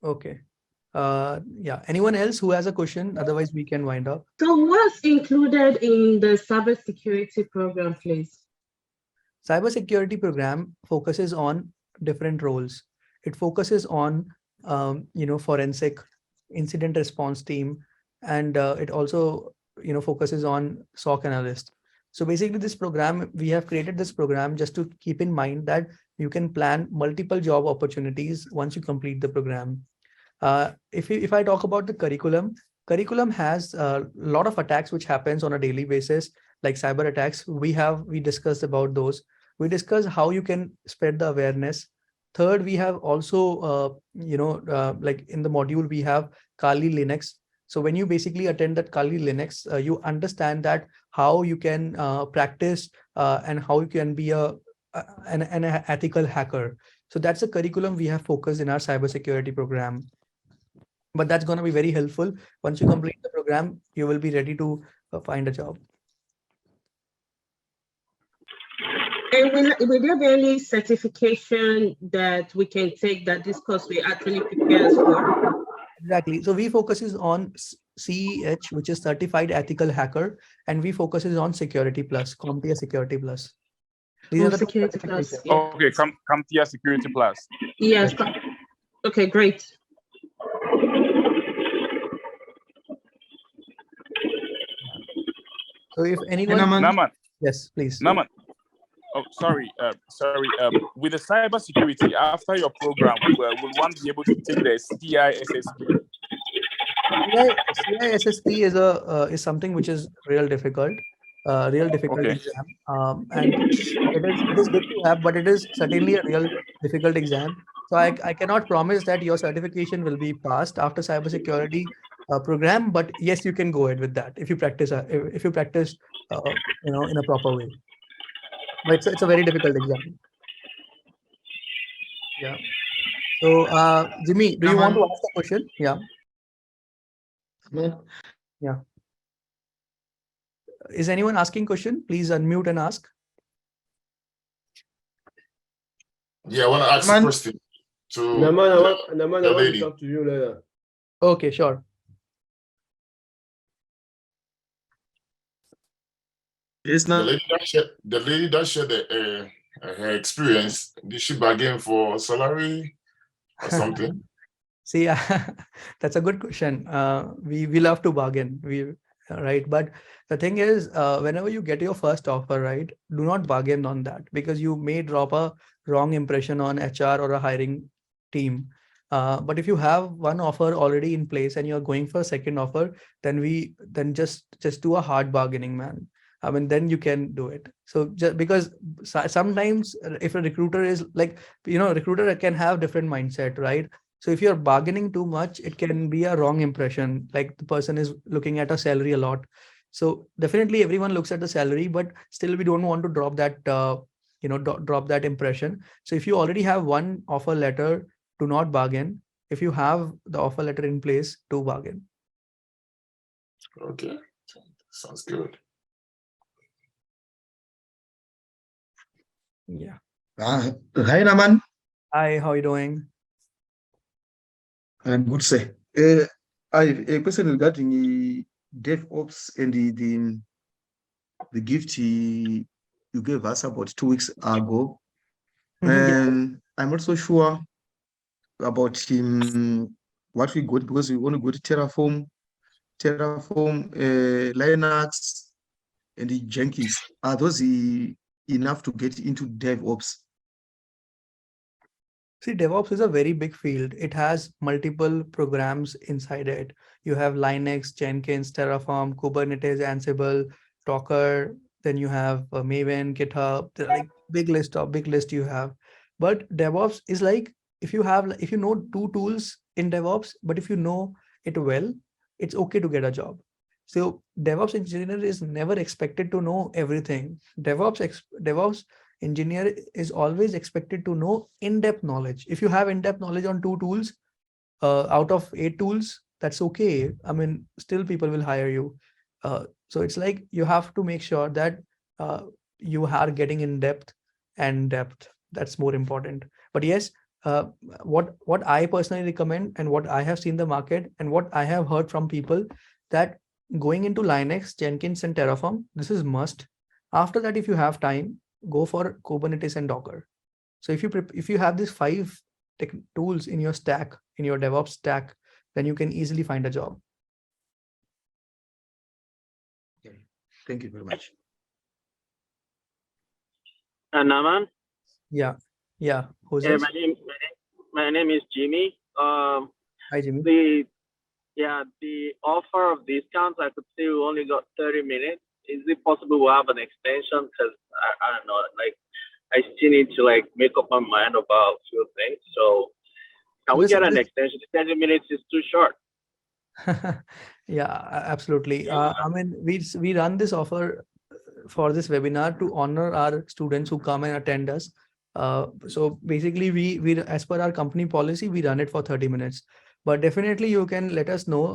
Okay. Yeah. Anyone else who has a question? Otherwise, we can wind up. So what's included in the cybersecurity program, please? Cybersecurity program focuses on different roles. It focuses on, forensic incident response team, and it also, focuses on SOC analyst. So basically this program, we have created this program just to keep in mind that you can plan multiple job opportunities once you complete the program. If I talk about the curriculum has a lot of attacks which happens on a daily basis, like cyber attacks. We discussed about those. We discussed how you can spread the awareness. Third, we have also, like in the module, we have Kali Linux. So when you basically attend that Kali Linux, you understand that how you can practice and how you can be an ethical hacker. So that's a curriculum we have focused in our cybersecurity program. But that's going to be very helpful. Once you complete the program, you will be ready to find a job. And will there be any certification that we can take that this course will actually prepare us for? Exactly. So we focuses on CEH, which is Certified Ethical Hacker, and we focuses on Security Plus, CompTIA Security Plus. These are the Security Plus. Yeah. Okay, CompTIA Security Plus. Yes. Okay, great. So if anyone, Naman. Yes, please. Naman. Oh, sorry. With the cybersecurity, after your program, will one be able to take the CISSP? CISSP is something which is real difficult Okay. exam. And it is good to have, but it is certainly a real difficult exam. So I cannot promise that your certification will be passed after cybersecurity program, but yes, you can go ahead with that if you practice in a proper way. But it's a very difficult exam. Yeah. So Jimmy, do you want to ask a question? Yeah. Yeah. Is anyone asking question? Please unmute and ask. Yeah, I want to ask a question to Naman, I want lady. to talk to you later. Okay, sure. It's not the lady that shared her experience. Did she bargain for salary or something? See, that's a good question. We love to bargain. Right, but the thing is, whenever you get your first offer, right, do not bargain on that, because you may drop a wrong impression on HR or a hiring team. But if you have one offer already in place and you're going for a second offer, then just do a hard bargaining, man. I mean, then you can do it. So just because sometimes if a recruiter is like, recruiter can have different mindset, right? So if you're bargaining too much, it can be a wrong impression. Like the person is looking at a salary a lot. So definitely everyone looks at the salary, but still we don't want to drop that, drop that impression. So if you already have one offer letter, do not bargain. If you have the offer letter in place, do bargain. Okay, sounds good. Yeah. Hi, Naman. Hi, how are you doing? I'm good, sir. I have a question regarding DevOps and the gift you gave us about 2 weeks ago. Yeah. And I'm not so sure about what we got because we only got Terraform, Linux, and the Jenkins. Are those enough to get into DevOps? See, DevOps is a very big field. It has multiple programs inside it. You have Linux, Jenkins, Terraform, Kubernetes, Ansible, Docker. Then you have Maven, GitHub. They're like big list you have. But DevOps is like if you know two tools in DevOps, but if you know it well, it's okay to get a job. So DevOps engineer is never expected to know everything. DevOps engineer is always expected to know in-depth knowledge. If you have in-depth knowledge on two tools out of 8 tools, that's okay. I mean, still people will hire you. So it's like you have to make sure that uh, you are getting in depth and depth. That's more important. But yes, uh, what I personally recommend and what I have seen the market and what I have heard from people that going into Linux, Jenkins, and Terraform, this is must. After that, if you have time, go for Kubernetes and Docker. So if you have these 5 tools in your stack, in your DevOps stack, then you can easily find a job. Okay. Thank you very much. Naman? Yeah. Who's Yeah, this? my name is Jimmy. Hi, Jimmy. The offer of discounts, I could see we only got 30 minutes. Is it possible we have an extension? Because I don't know, like I still need to like make up my mind about a few things. So can we get an extension? 30 minutes is too short. Yeah, absolutely. I mean, we run this offer for this webinar to honor our students who come and attend us. So basically, we as per our company policy, we run it for 30 minutes. But definitely, you can let us know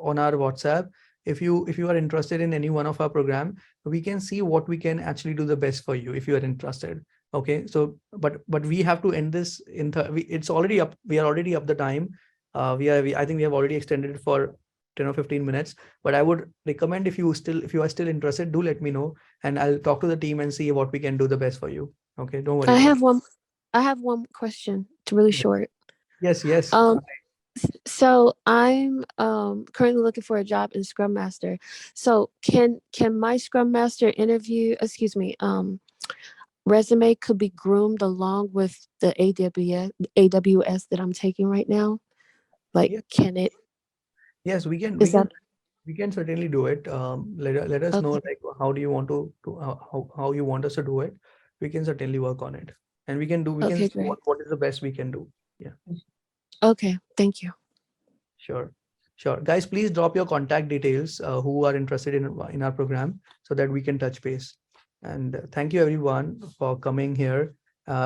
on our WhatsApp if you are interested in any one of our program. We can see what we can actually do the best for you if you are interested. Okay, so but we have to end this in it's already up. We are already up the time. I think we have already extended it for 10 or 15 minutes, but I would recommend if you are still interested, do let me know and I'll talk to the team and see what we can do the best for you. Okay, don't worry. I have one question. It's really short. Yes. So I'm currently looking for a job in Scrum Master. So can my Scrum Master resume could be groomed along with the AWS that I'm taking right now? Like, can it? Yes, we can. We can certainly do it. Let us know like how do you want to how you want us to do it. We can certainly work on it, and we can see what is the best we can do. Yeah. Okay. Thank you. Sure. Guys, please drop your contact details who are interested in our program so that we can touch base. And thank you everyone for coming here.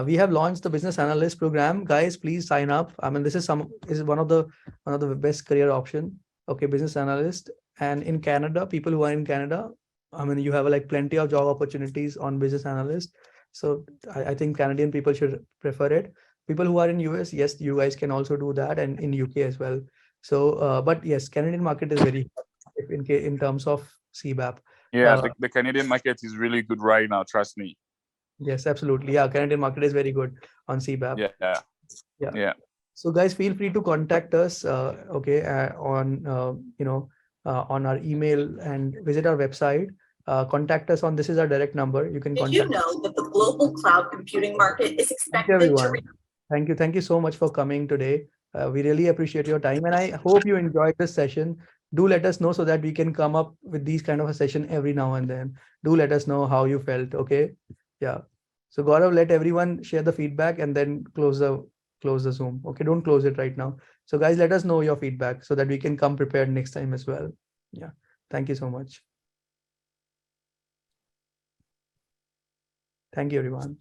We have launched the business analyst program. Guys, please sign up. I mean, this is one of the best career option. Okay, business analyst. And in Canada, people who are in Canada, I mean, you have like plenty of job opportunities on business analyst. So I think Canadian people should prefer it. People who are in US, yes, you guys can also do that, and in UK as well. So, but yes, Canadian market is very in terms of CBAP. Yeah, the Canadian market is really good right now. Trust me. Yes, absolutely. Yeah, Canadian market is very good on CBAP. Yeah. So guys, feel free to contact us. Okay, on on our email and visit our website. Contact us on this is our direct number. You can contact. Did you know that the global cloud computing market is expected to? Thank you so much for coming today. We really appreciate your time, and I hope you enjoyed this session. Do let us know so that we can come up with these kind of a session every now and then. Do let us know how you felt. Okay, yeah. So Gaurav, let everyone share the feedback and then close the Zoom. Okay, don't close it right now. So guys, let us know your feedback so that we can come prepared next time as well. Yeah. Thank you so much. Thank you, everyone.